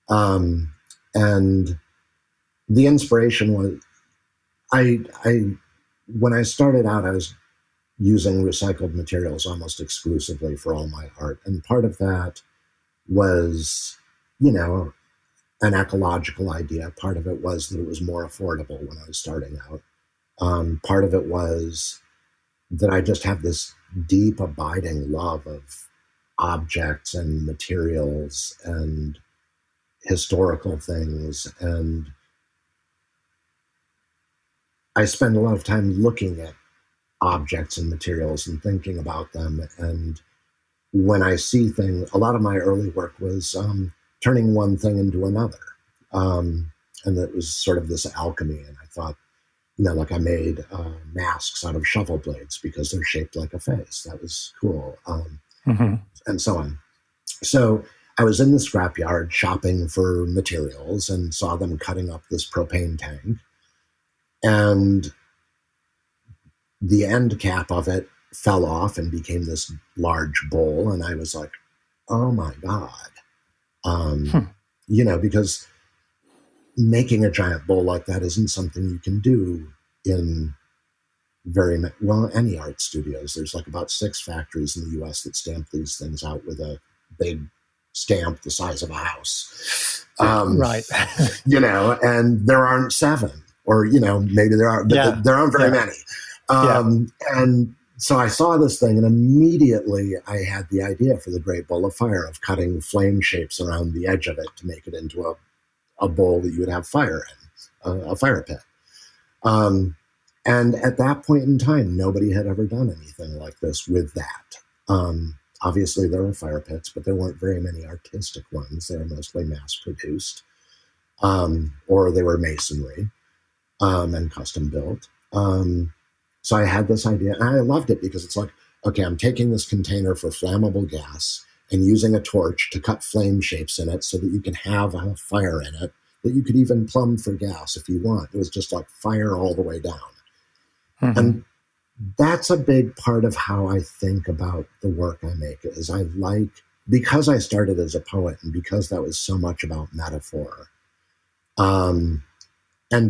And the inspiration was, when I started out, I was using recycled materials almost exclusively for all my art. And part of that was, an ecological idea. Part of it was that it was more affordable when I was starting out. Part of it was that I just have this deep, abiding love of objects and materials and historical things. And I spend a lot of time looking at objects and materials and thinking about them. And when I see things, a lot of my early work was turning one thing into another. And it was sort of this alchemy. And I thought, like I made masks out of shovel blades because they're shaped like a face. That was cool. And so on. So I was in the scrapyard shopping for materials and saw them cutting up this propane tank. And the end cap of it fell off and became this large bowl. And I was like, oh my God. Because making a giant bowl like that isn't something you can do in any art studios. There's like about 6 factories in the US that stamp these things out with a big stamp the size of a house. Right. And there aren't 7, or, maybe there are, but there aren't very many. And so I saw this thing, and immediately I had the idea for the Great Bowl of Fire, of cutting flame shapes around the edge of it to make it into a bowl that you would have fire in, a fire pit. And at that point in time, nobody had ever done anything like this with that. Obviously, there were fire pits, but there weren't very many artistic ones. They were mostly mass-produced, or they were masonry and custom built. So I had this idea, and I loved it because it's like, okay, I'm taking this container for flammable gas and using a torch to cut flame shapes in it so that you can have a fire in it that you could even plumb for gas if you want. It was just like fire all the way down. Mm-hmm. And that's a big part of how I think about the work I make, is because I started as a poet, and because that was so much about metaphor, and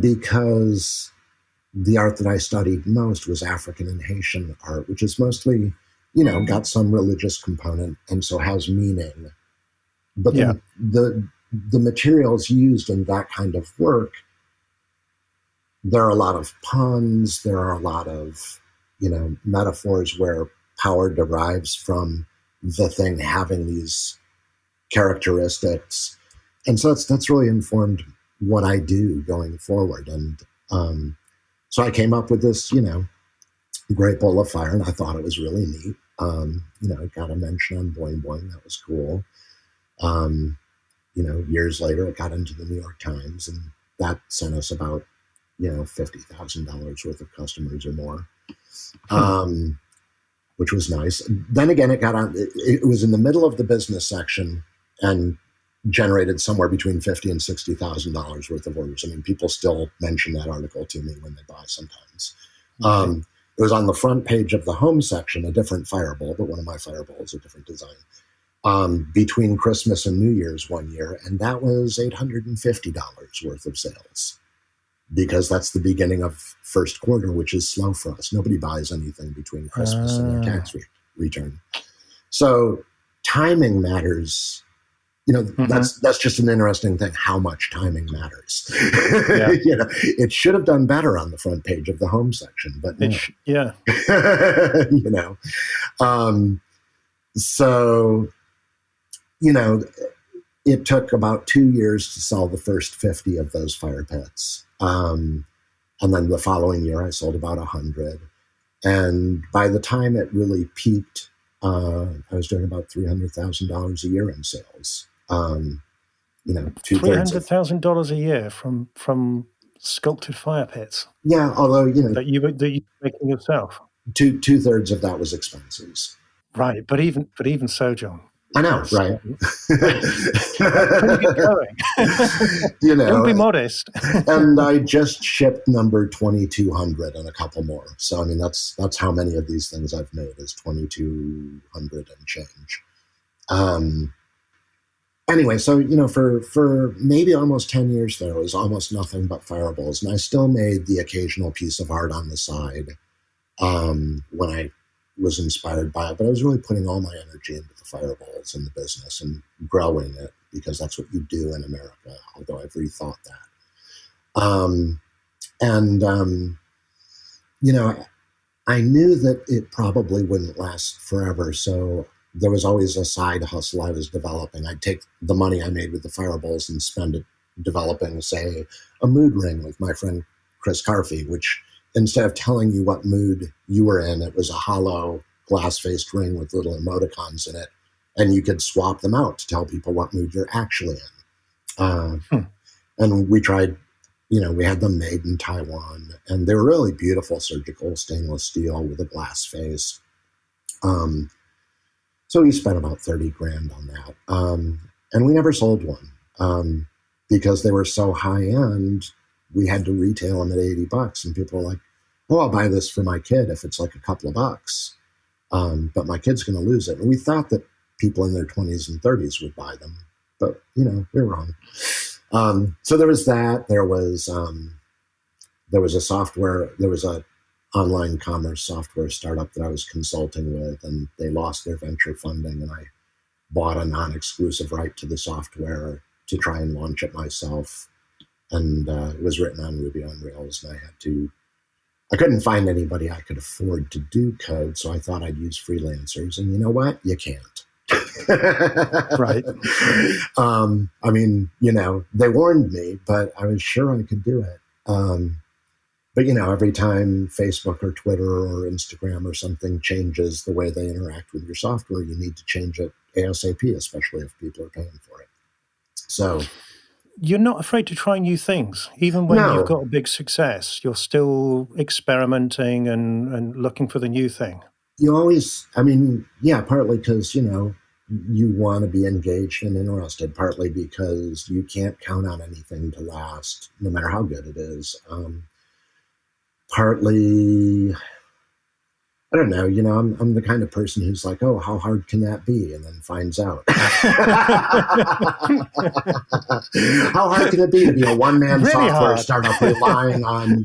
because the art that I studied most was African and Haitian art, which is mostly, got some religious component and so has meaning. But the materials used in that kind of work, there are a lot of puns, there are a lot of, metaphors where power derives from the thing having these characteristics. And so that's really informed what I do going forward. And so I came up with this, Great Bowl of Fire, and I thought it was really neat. It got a mention on Boing Boing. That was cool. Years later, it got into the New York Times, and that sent us about, $50,000 worth of customers or more, which was nice. Then again, it got on, it was in the middle of the business section and generated somewhere between $50,000 and $60,000 worth of orders. I mean, people still mention that article to me when they buy sometimes. It was on the front page of the home section, a different fireball, but one of my fireballs, a different design, between Christmas and New Year's one year. And that was $850 worth of sales, because that's the beginning of first quarter, which is slow for us. Nobody buys anything between Christmas and their tax return. So timing matters. That's just an interesting thing, how much timing matters. Yeah. It should have done better on the front page of the home section, but no. So, it took about 2 years to sell the first 50 of those fire pits. And then the following year, I sold about 100. And by the time it really peaked, I was doing about $300,000 a year in sales. $300,000 a year from sculpted fire pits. Yeah, although that you were making yourself. Two-thirds of that was expenses. Right, but even so, John. I know, right? Pretty good going. Don't be modest. And I just shipped number 2,200 and a couple more. So I mean, that's how many of these things I've made, is 2,200 and change. Anyway, so for maybe almost 10 years there, it was almost nothing but fireballs, and I still made the occasional piece of art on the side when I was inspired by it, but I was really putting all my energy into the fireballs and the business and growing it, because that's what you do in America, although I've rethought that. I knew that it probably wouldn't last forever, so there was always a side hustle I was developing. I'd take the money I made with the fireballs and spend it developing, say, a mood ring with my friend Chris Carfey, which, instead of telling you what mood you were in, it was a hollow glass-faced ring with little emoticons in it, and you could swap them out to tell people what mood you're actually in. And we tried, we had them made in Taiwan, and they were really beautiful, surgical stainless steel with a glass face. So we spent about $30,000 on that. And we never sold one because they were so high end. We had to retail them at $80, and people were like, "Oh, I'll buy this for my kid if it's like a couple of bucks, but my kid's going to lose it." And we thought that people in their 20s and 30s would buy them, but we were wrong. So there was that. There was a software. There was a online commerce software startup that I was consulting with, and they lost their venture funding, and I bought a non-exclusive right to the software to try and launch it myself. And it was written on Ruby on Rails, and I couldn't find anybody I could afford to do code, so I thought I'd use freelancers. And you know what? You can't. Right. I mean, they warned me, but I was sure I could do it. But, every time Facebook or Twitter or Instagram or something changes the way they interact with your software, you need to change it ASAP, especially if people are paying for it. So you're not afraid to try new things. Even when you've got a big success, you're still experimenting and looking for the new thing. You always, partly because, you want to be engaged and interested, partly because you can't count on anything to last, no matter how good it is. Partly, I don't know, I'm the kind of person who's like, "Oh, how hard can that be?" And then finds out. How hard can it be to be a one-man really software hard. startup relying on,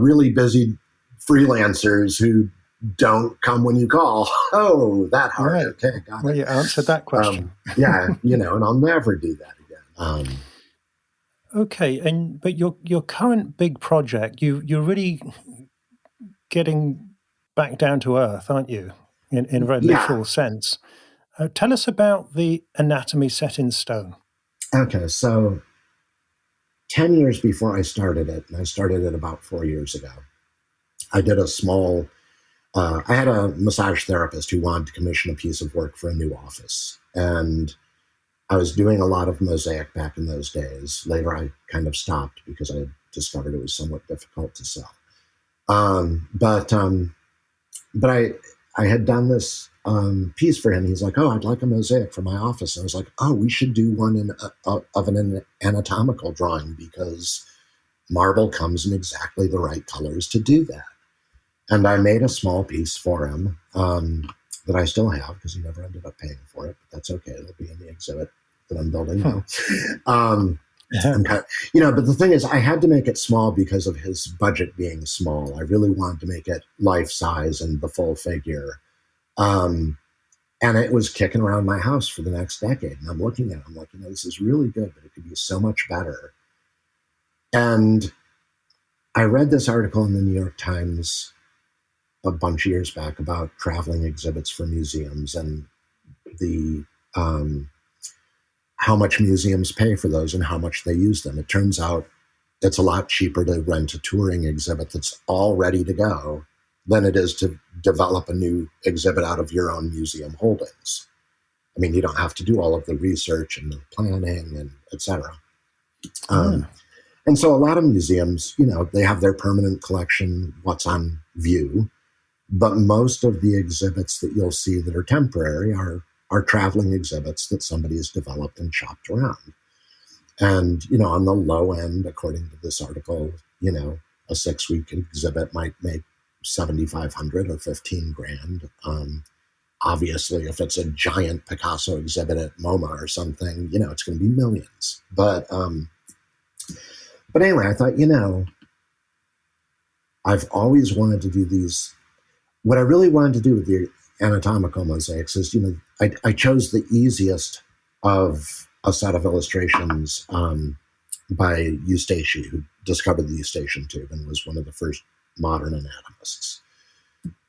really busy freelancers who don't come when you call. Oh, that hard. Right. Okay, got Well, it. you answered that question. Yeah, and I'll never do that again. Okay, but your current big project, you're really getting back down to earth, aren't you? In a very literal sense. Tell us about the anatomy set in stone. Okay, so 10 years before I started it, and I started it about 4 years ago, I did a small, I had a massage therapist who wanted to commission a piece of work for a new office. And I was doing a lot of mosaic back in those days. Later, I kind of stopped because I discovered it was somewhat difficult to sell. But I had done this piece for him. He's like, "Oh, I'd like a mosaic for my office." And I was like, "Oh, we should do one of an anatomical drawing because marble comes in exactly the right colors to do that." And I made a small piece for him that I still have because he never ended up paying for it. But that's okay; it'll be in the exhibit that I'm building now. But the thing is, I had to make it small because of his budget being small. I really wanted to make it life size and the full figure. And it was kicking around my house for the next decade. And I'm looking at it, I'm like, this is really good, but it could be so much better. And I read this article in the New York Times a bunch of years back about traveling exhibits for museums and the how much museums pay for those and how much they use them. It turns out it's a lot cheaper to rent a touring exhibit that's all ready to go than it is to develop a new exhibit out of your own museum holdings. I mean, you don't have to do all of the research and the planning and et cetera. And so a lot of museums, they have their permanent collection, what's on view, but most of the exhibits that you'll see that are temporary are traveling exhibits that somebody has developed and shopped around. And, on the low end, according to this article, a 6-week exhibit might make $7,500 or $15,000. Obviously, if it's a giant Picasso exhibit at MoMA or something, it's going to be millions. But anyway, I thought, I've always wanted to do these. What I really wanted to do with the anatomical mosaics is, I chose the easiest of a set of illustrations by Eustache, who discovered the Eustachian tube and was one of the first modern anatomists.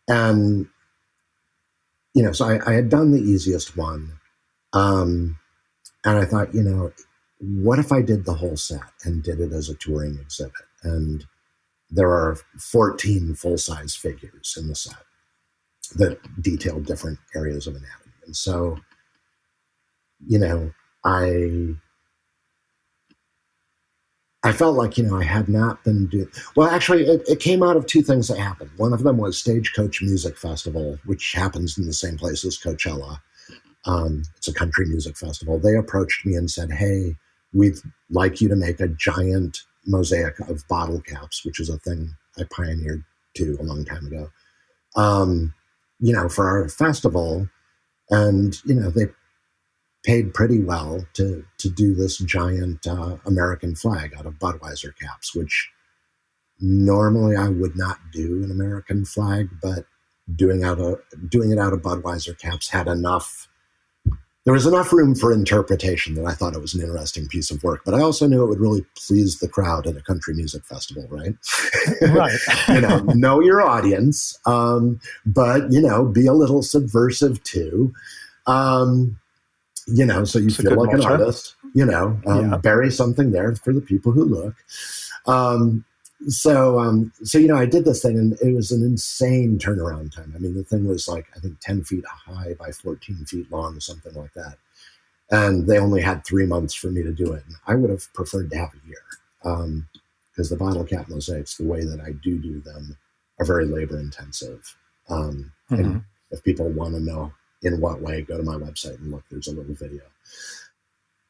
And, so I had done the easiest one. And I thought, what if I did the whole set and did it as a touring exhibit? And there are 14 full-size figures in the set that detail different areas of anatomy. And so, I felt like, I had not been doing... Well, actually, it came out of two things that happened. One of them was Stagecoach Music Festival, which happens in the same place as Coachella. It's a country music festival. They approached me and said, "Hey, we'd like you to make a giant mosaic of bottle caps," which is a thing I pioneered too a long time ago, for our festival. And, they paid pretty well to do this giant American flag out of Budweiser caps, which normally I would not do an American flag, but doing it out of Budweiser caps had enough. There was enough room for interpretation that I thought it was an interesting piece of work, but I also knew it would really please the crowd at a country music festival, right? Right. Know your audience, but, be a little subversive too. So you feel like an artist, bury something there for the people who look. So I did this thing, and it was an insane turnaround time. I mean, the thing was like, I think 10 feet high by 14 feet long, something like that. And they only had 3 months for me to do it. And I would have preferred to have a year, because the bottle cap mosaics, the way that I do them, are very labor intensive. And if people want to know in what way, go to my website and look, there's a little video.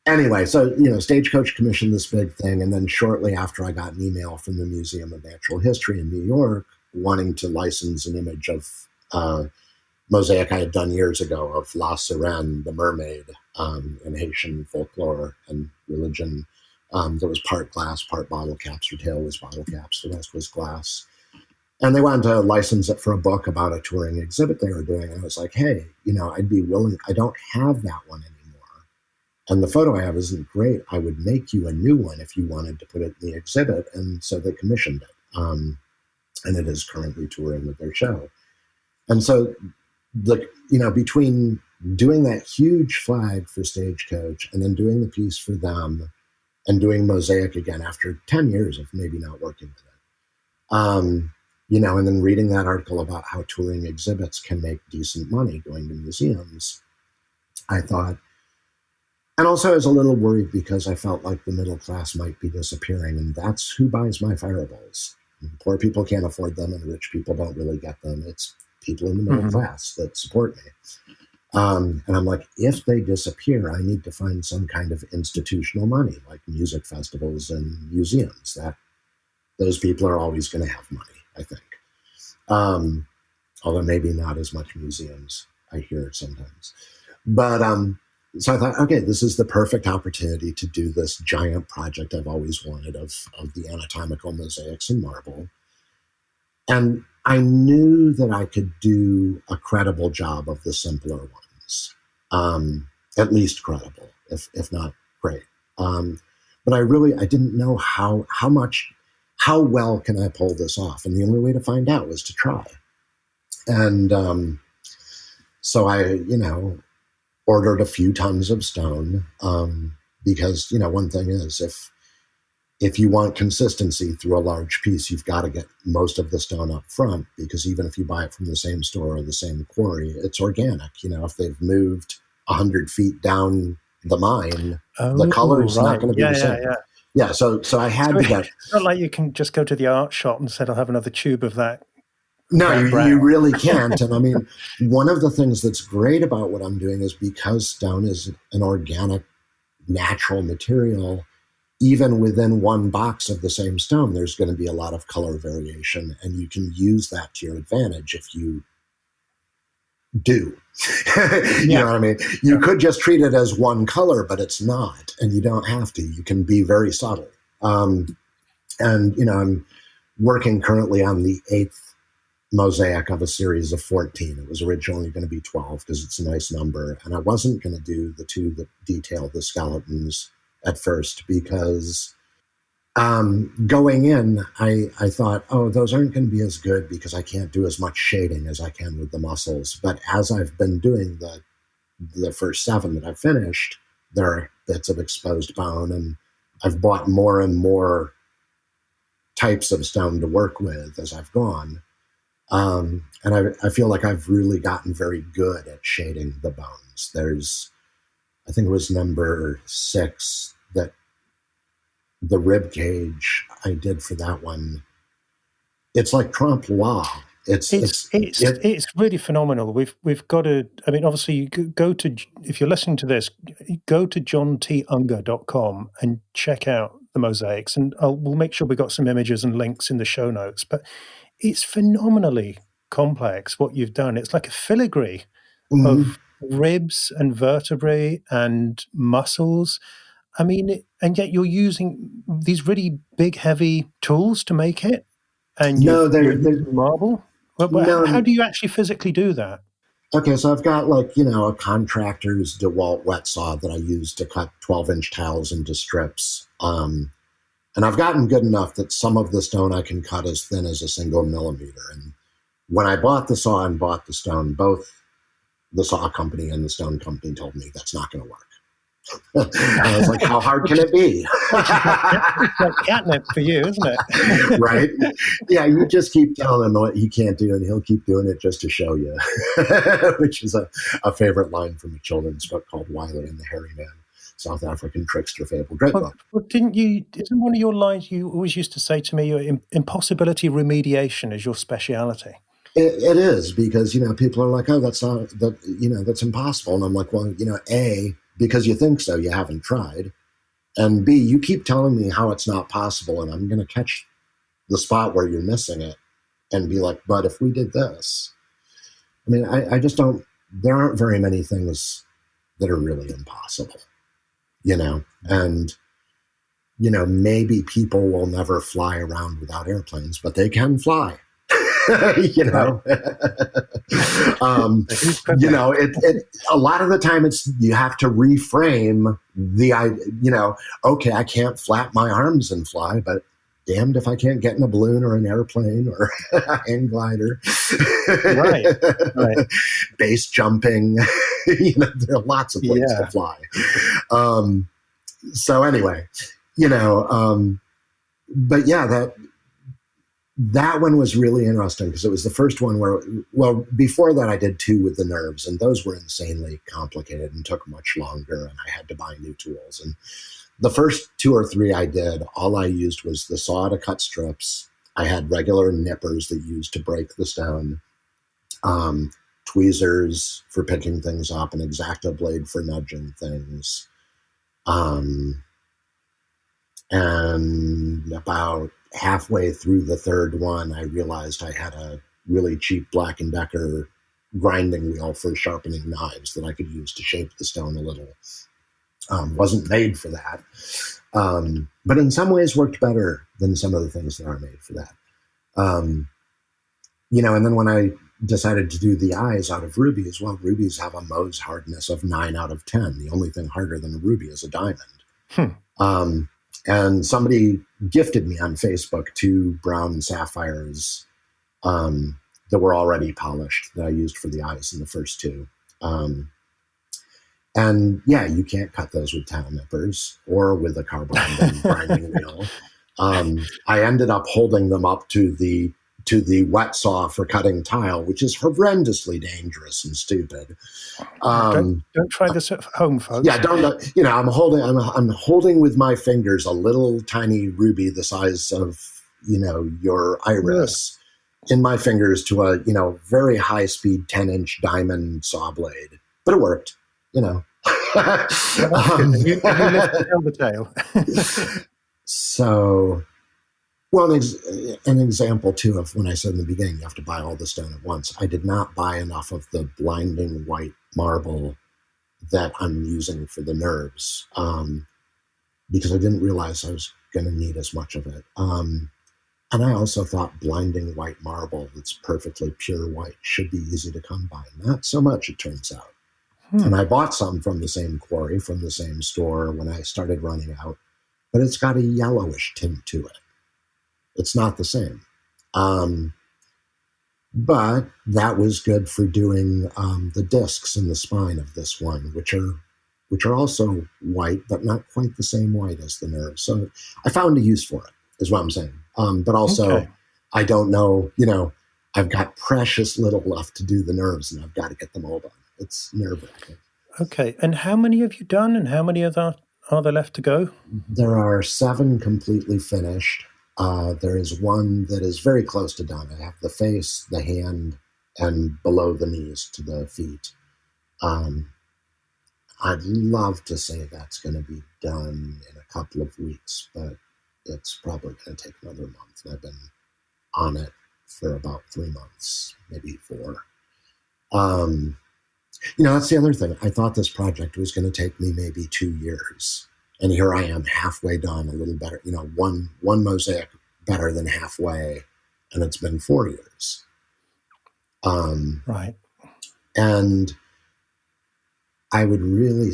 Anyway, so, Stagecoach commissioned this big thing. And then shortly after, I got an email from the Museum of Natural History in New York wanting to license an image of mosaic I had done years ago of La Sirène, the mermaid, in Haitian folklore and religion. There was part glass, part bottle caps. Her tail was bottle caps. The rest was glass. And they wanted to license it for a book about a touring exhibit they were doing. And I was like, hey, I'd be willing. I don't have that one anymore. And the photo I have isn't great. I would make you a new one if you wanted to put it in the exhibit. And so they commissioned it. And it is currently touring with their show. And so, between doing that huge flag for Stagecoach and then doing the piece for them and doing Mosaic again after 10 years of maybe not working with it, and then reading that article about how touring exhibits can make decent money going to museums, I thought, and also I was a little worried because I felt like the middle class might be disappearing, and that's who buys my firebowls. Poor people can't afford them, and rich people don't really get them. It's people in the middle class that support me. And I'm like, if they disappear, I need to find some kind of institutional money, like music festivals and museums. That those people are always going to have money, I think. Although maybe not as much museums, I hear sometimes. But so I thought, okay, this is the perfect opportunity to do this giant project I've always wanted of the anatomical mosaics in marble. And I knew that I could do a credible job of the simpler ones, at least credible, if not great. But I didn't know how well can I pull this off? And the only way to find out was to try. And so I, ordered a few tons of stone because, one thing is if you want consistency through a large piece, you've got to get most of the stone up front, because even if you buy it from the same store or the same quarry, it's organic. If they've moved 100 feet down the mine, the color's not going to be the same. Yeah, so I had to get... It's not like you can just go to the art shop and say, I'll have another tube of that. No, you really can't. And I mean, one of the things that's great about what I'm doing is because stone is an organic, natural material, even within one box of the same stone, there's going to be a lot of color variation. And you can use that to your advantage if you do. You know what I mean? You could just treat it as one color, but it's not. And you don't have to. You can be very subtle. And, I'm working currently on the 8th mosaic of a series of 14. It was originally going to be 12 because it's a nice number. And I wasn't going to do the two that detail the skeletons at first because going in, I thought, those aren't going to be as good because I can't do as much shading as I can with the muscles. But as I've been doing the first 7 that I've finished, there are bits of exposed bone, and I've bought more and more types of stone to work with as I've gone. And I feel like I've really gotten very good at shading the bones. I think it was number 6 that the rib cage I did for that one. It's like trompe l'oeil. It's really phenomenal. We've got to. I mean, obviously, you go to, if you're listening to this, go to johntunger.com and check out the mosaics, and we'll make sure we got some images and links in the show notes. But it's phenomenally complex what you've done. It's like a filigree of ribs and vertebrae and muscles. I mean, and yet you're using these really big, heavy tools to make it. And they're marble. How do you actually physically do that? Okay, so I've got a contractor's DeWalt wet saw that I use to cut 12-inch tiles into strips. And I've gotten good enough that some of the stone I can cut as thin as a single millimeter. And when I bought the saw and bought the stone, both the saw company and the stone company told me that's not going to work. I was like, how hard can it be? It's like catnip for you, isn't it? Right? Yeah, you just keep telling him what he can't do, and he'll keep doing it just to show you, which is a favorite line from a children's book called Wiley and the Hairy Man, South African trickster fable. Great book. Well, isn't one of your lines you always used to say to me, your impossibility remediation is your speciality? It is, because, people are like, that's impossible. And I'm like, well, A, because you think so, you haven't tried. And B, you keep telling me how it's not possible, and I'm going to catch the spot where you're missing it and be like, but if we did this. I mean, I just don't, there aren't very many things that are really impossible, and, maybe people will never fly around without airplanes, but they can fly. you know, you know, it a lot of the time you have to reframe okay, I can't flap my arms and fly, but damned if I can't get in a balloon or an airplane or a hang glider. Right. Base jumping. There are lots of ways to fly. So anyway, but yeah, that one was really interesting because it was the first one where, well, before that I did 2 with the nerves, and those were insanely complicated and took much longer, and I had to buy new tools. And the first 2 or 3 I did, all I used was the saw to cut strips. I had regular nippers that used to break the stone, tweezers for picking things up, an X-Acto blade for nudging things. And about halfway through the 3rd one, I realized I had a really cheap Black & Decker grinding wheel for sharpening knives that I could use to shape the stone a little. Wasn't made for that. But in some ways worked better than some of the things that are made for that. And then when I decided to do the eyes out of rubies, well, rubies have a Mohs hardness of 9 out of 10. The only thing harder than a ruby is a diamond. And somebody gifted me on Facebook 2 brown sapphires that were already polished that I used for the eyes in the first 2. And yeah, you can't cut those with towel nippers or with a carbide grinding wheel. I ended up holding them up to the wet saw for cutting tile, which is horrendously dangerous and stupid. Don't try this at home, folks. Yeah, don't. I'm holding with my fingers a little tiny ruby the size of your iris in my fingers to a very high speed 10-inch diamond saw blade, but it worked. Well, that's good. You live to tell the tale. So. Well, an example, too, of when I said in the beginning, you have to buy all the stone at once. I did not buy enough of the blinding white marble that I'm using for the nerves because I didn't realize I was going to need as much of it. And I also thought blinding white marble that's perfectly pure white should be easy to come by. Not so much, it turns out. And I bought some from the same quarry, from the same store when I started running out, but it's got a yellowish tint to it. It's not the same. But that was good for doing the discs in the spine of this one, which are also white, but not quite the same white as the nerves. So I found a use for it, is what I'm saying. But also, I don't know, I've got precious little left to do the nerves, and I've got to get them all done. It's nerve-wracking. Okay. And how many have you done, and how many are there left to go? There are 7 completely finished. There is one that is very close to done. I have the face, the hand, and below the knees to the feet. I'd love to say that's going to be done in a couple of weeks, but it's probably going to take another month. And I've been on it for about 3 months, maybe 4. That's the other thing. I thought this project was going to take me maybe 2 years. And here I am halfway done, a little better, one mosaic better than halfway, and it's been 4 years. Right. And I would really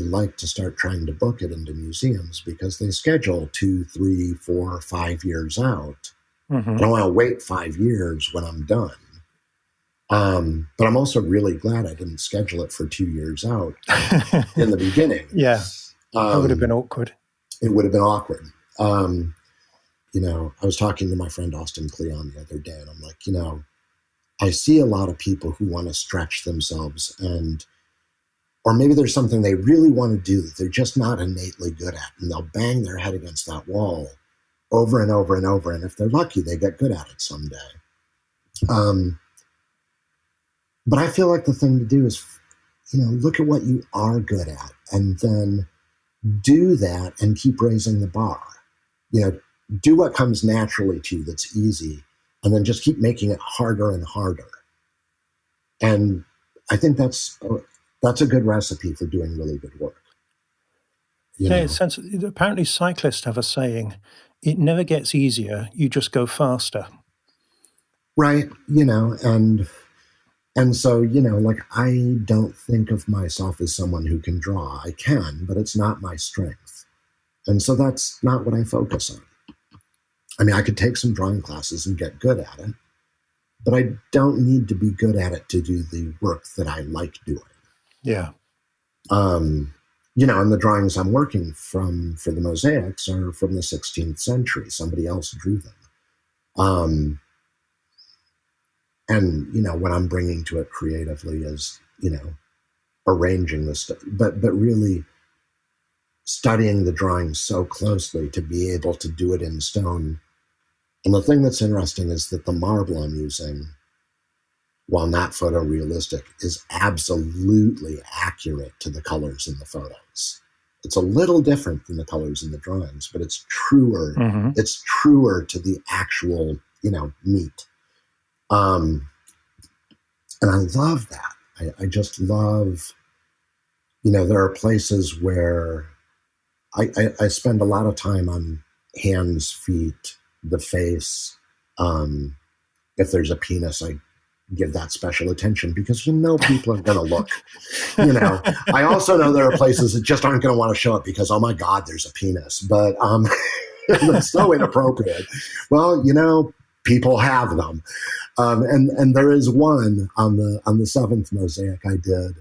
like to start trying to book it into museums because they schedule 2, 3, 4, 5 years out. I don't want to wait 5 years when I'm done. But I'm also really glad I didn't schedule it for 2 years out in the beginning. Yeah. That would have been awkward. It would have been awkward. I was talking to my friend Austin Cleon the other day, and I'm like, I see a lot of people who want to stretch themselves or maybe there's something they really want to do that they're just not innately good at, and they'll bang their head against that wall over and over and over. And if they're lucky, they get good at it someday. But I feel like the thing to do is, look at what you are good at and then do that and keep raising the bar. Do what comes naturally to you that's easy, and then just keep making it harder and harder. And I think that's a good recipe for doing really good work. Apparently cyclists have a saying, it never gets easier, you just go faster. Right. And so, like, I don't think of myself as someone who can draw. I can, but it's not my strength. And so that's not what I focus on. I mean, I could take some drawing classes and get good at it, but I don't need to be good at it to do the work that I like doing. Yeah. And the drawings I'm working from for the mosaics are from the 16th century. Somebody else drew them. And, what I'm bringing to it creatively is, arranging the stuff, but really studying the drawings so closely to be able to do it in stone. And the thing that's interesting is that the marble I'm using, while not photorealistic, is absolutely accurate to the colors in the photos. It's a little different than the colors in the drawings, but it's truer. Mm-hmm. It's truer to the actual, meat. And I love that. I just love, there are places where I spend a lot of time on hands, feet, the face. If there's a penis, I give that special attention because people are going to look. I also know there are places that just aren't going to want to show it because, oh my God, there's a penis. But that's so inappropriate. Well, people have them. And there is one on the seventh mosaic I did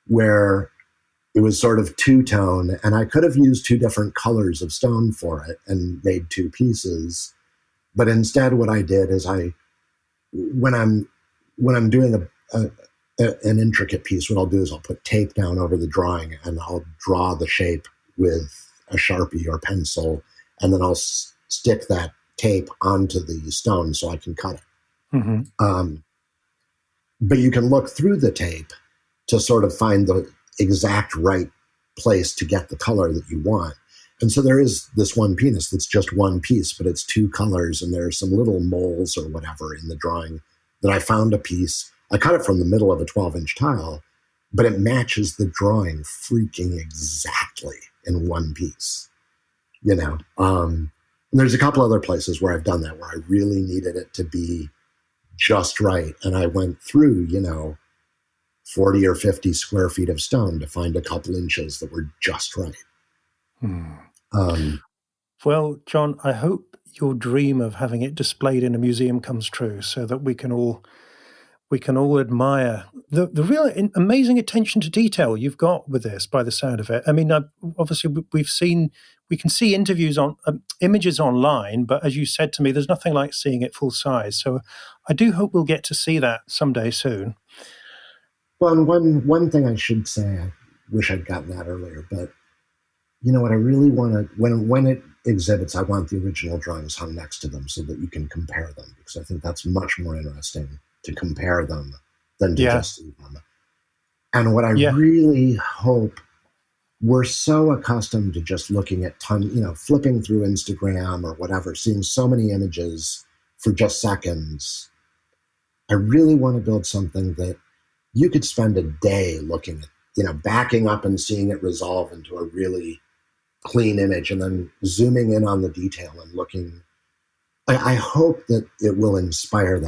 where it was sort of two-tone, and I could have used two different colors of stone for it and made two pieces. But instead what I did is when I'm doing an intricate piece, what I'll do is I'll put tape down over the drawing and I'll draw the shape with a Sharpie or pencil, and then I'll stick that tape onto the stone so I can cut it. Mm-hmm. But you can look through the tape to sort of find the exact right place to get the color that you want. And so there is this one penis that's just one piece, but it's two colors, and there are some little moles or whatever in the drawing that I found a piece. I cut it from the middle of a 12-inch tile, but it matches the drawing freaking exactly in one piece, And there's a couple other places where I've done that, where I really needed it to be just right. And I went through, 40 or 50 square feet of stone to find a couple inches that were just right. Well, John, I hope your dream of having it displayed in a museum comes true, so that we can all admire the real amazing attention to detail you've got with this, by the sound of it. I mean, obviously we can see interviews on images online, but as you said to me, there's nothing like seeing it full size. So I do hope we'll get to see that someday soon. Well, and one thing I should say, I wish I'd gotten that earlier, but what I really want to, when it exhibits, I want the original drawings hung next to them so that you can compare them, because I think that's much more interesting to compare them than to just see them. And what I really hope, we're so accustomed to just looking at flipping through Instagram or whatever, seeing so many images for just seconds. I really want to build something that you could spend a day looking at, backing up and seeing it resolve into a really clean image, and then zooming in on the detail and looking. I hope that it will inspire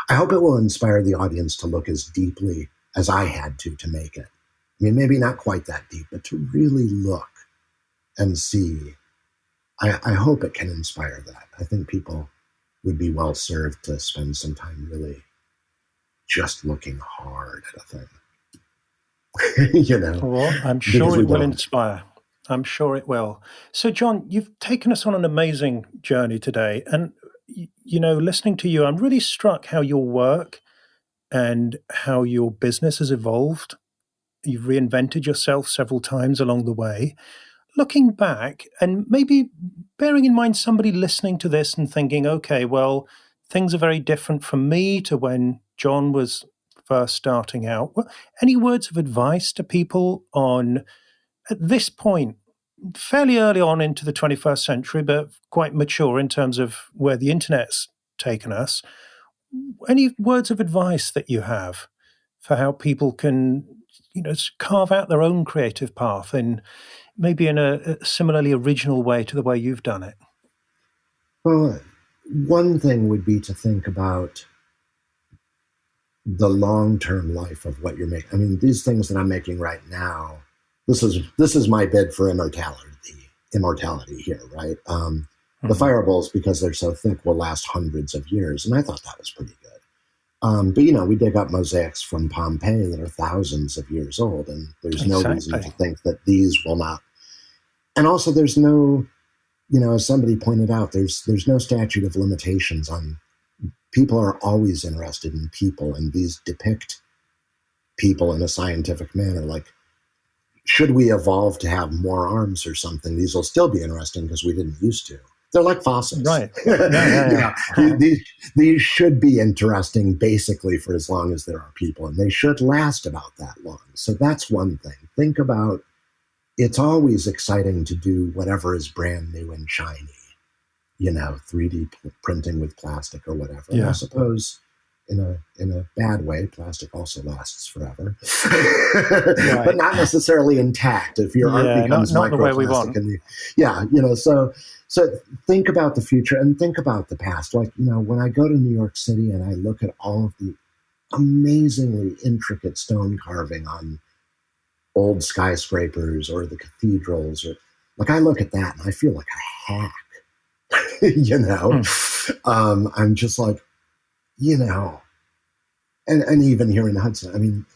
I hope it will inspire the audience to look as deeply as I had to make it. I mean, maybe not quite that deep, but to really look and see. I hope it can inspire that. I think people would be well served to spend some time really just looking hard at a thing. Well, I'm sure it will inspire. I'm sure it will. So, John, you've taken us on an amazing journey today. And, listening to you, I'm really struck how your work and how your business has evolved. You've reinvented yourself several times along the way. Looking back and maybe bearing in mind somebody listening to this and thinking, okay, well, things are very different from me to when John was first starting out. Any words of advice to people on, at this point, fairly early on into the 21st century, but quite mature in terms of where the internet's taken us? Any words of advice that you have for how people can, carve out their own creative path and maybe in a similarly original way to the way you've done it? Well, one thing would be to think about the long-term life of what you're making. I mean, these things that I'm making right now, this is my bid for immortality here, right? The firebowls, because they're so thick, will last hundreds of years, and I thought that was pretty good. But we dig up mosaics from Pompeii that are thousands of years old, and there's no reason to think that these will not. And also, there's no, as somebody pointed out, there's no statute of limitations on. People are always interested in people, and these depict people in a scientific manner. Like, should we evolve to have more arms or something? These will still be interesting because we didn't used to. They're like fossils. Right. These should be interesting basically for as long as there are people, and they should last about that long. So that's one thing. Think about, it's always exciting to do whatever is brand new and shiny. 3D printing with plastic or whatever. Yeah. And I suppose in a bad way, plastic also lasts forever, right. But not necessarily intact. If your art becomes not microplastic, so think about the future and think about the past. Like, when I go to New York City and I look at all of the amazingly intricate stone carving on old skyscrapers or the cathedrals, or like, I look at that and I feel like a hack. I'm just like, and even here in Hudson, I mean,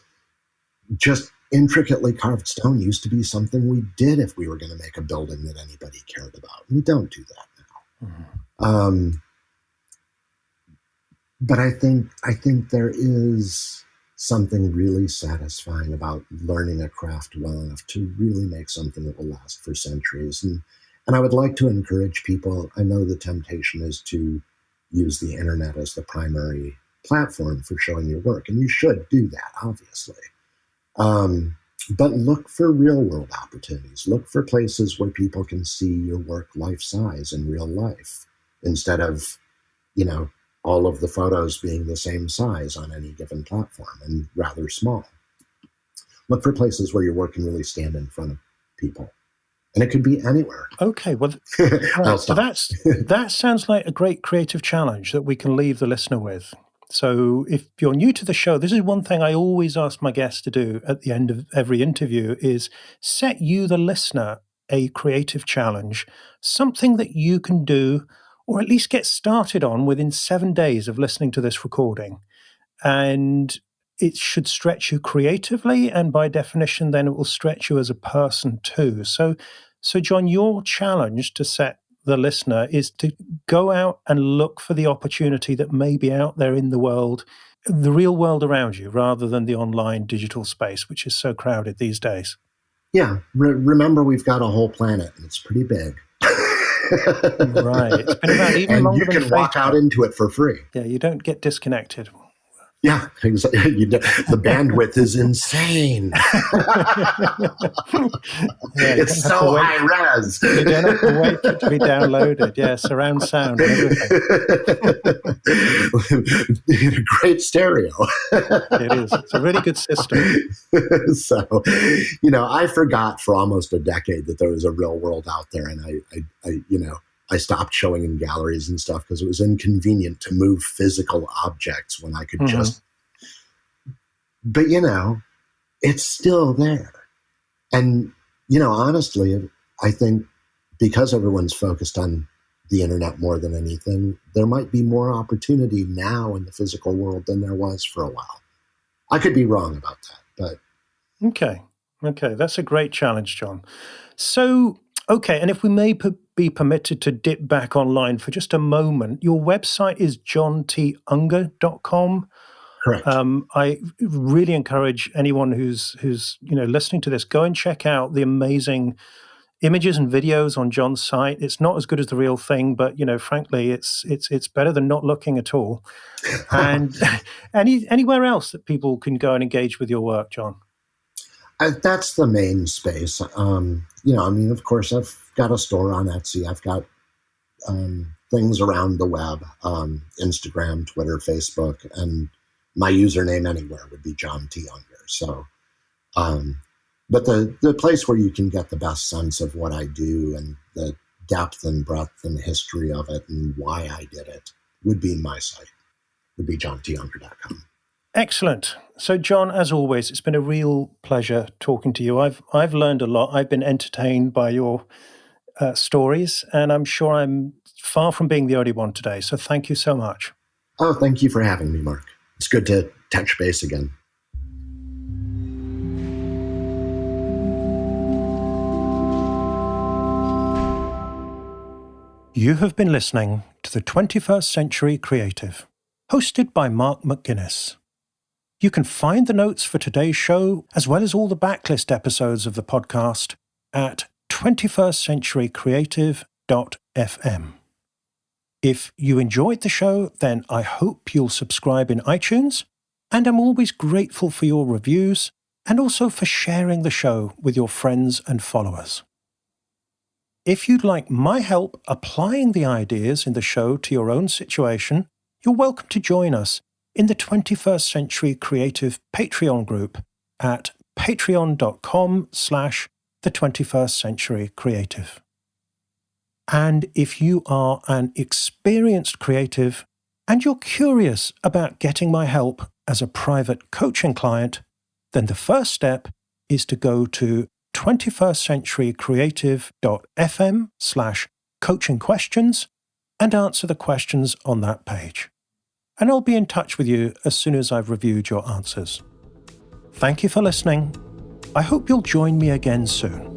just intricately carved stone used to be something we did if we were going to make a building that anybody cared about. We don't do that now. But I think there is something really satisfying about learning a craft well enough to really make something that will last for centuries. And I would like to encourage people. I know the temptation is to use the internet as the primary platform for showing your work, and you should do that, obviously. But look for real world opportunities. Look for places where people can see your work life size in real life, instead of, all of the photos being the same size on any given platform and rather small. Look for places where your work can really stand in front of people. And it could be anywhere. Okay, well, right. So that sounds like a great creative challenge that we can leave the listener with. So if you're new to the show, this is one thing I always ask my guests to do at the end of every interview is set you, the listener, a creative challenge, something that you can do or at least get started on within 7 days of listening to this recording. And it should stretch you creatively, and by definition, then it will stretch you as a person too. So John, your challenge to set the listener is to go out and look for the opportunity that may be out there in the world, the real world around you, rather than the online digital space, which is so crowded these days. Yeah. Remember, we've got a whole planet, and it's pretty big. Right. It's been about even longer than you can walk out into it for free. Yeah, you don't get disconnected. Yeah, exactly. The bandwidth is insane. It's so high res. You don't have to wait for it to be downloaded. Yeah, surround sound and everything. Great stereo. It is. It's a really good system. So, I forgot for almost a decade that there was a real world out there, and I stopped showing in galleries and stuff because it was inconvenient to move physical objects when I could just. But, it's still there. And, honestly, I think because everyone's focused on the internet more than anything, there might be more opportunity now in the physical world than there was for a while. I could be wrong about that, but. Okay. That's a great challenge, John. So, okay, and if we may be permitted to dip back online for just a moment, your website is johntunger.com. Correct. I really encourage anyone who's listening to this, go and check out the amazing images and videos on John's site. It's not as good as the real thing, but frankly, it's better than not looking at all. And anywhere else that people can go and engage with your work, John? That's the main space. Of course, I've got a store on Etsy. I've got things around the web, Instagram, Twitter, Facebook, and my username anywhere would be John T. Unger. So, but the place where you can get the best sense of what I do and the depth and breadth and history of it and why I did it would be my site, would be johntounger.com. Excellent. So, John, as always, it's been a real pleasure talking to you. I've learned a lot. I've been entertained by your stories, and I'm sure I'm far from being the only one today. So thank you so much. Oh, thank you for having me, Mark. It's good to touch base again. You have been listening to the 21st Century Creative, hosted by Mark McGuinness. You can find the notes for today's show, as well as all the backlist episodes of the podcast, at 21stcenturycreative.fm. If you enjoyed the show, then I hope you'll subscribe in iTunes, and I'm always grateful for your reviews and also for sharing the show with your friends and followers. If you'd like my help applying the ideas in the show to your own situation, you're welcome to join us in the 21st Century Creative Patreon group at patreon.com/the21st-century-creative. And if you are an experienced creative and you're curious about getting my help as a private coaching client, then the first step is to go to 21stcenturycreative.fm/coaching questions and answer the questions on that page. And I'll be in touch with you as soon as I've reviewed your answers. Thank you for listening. I hope you'll join me again soon.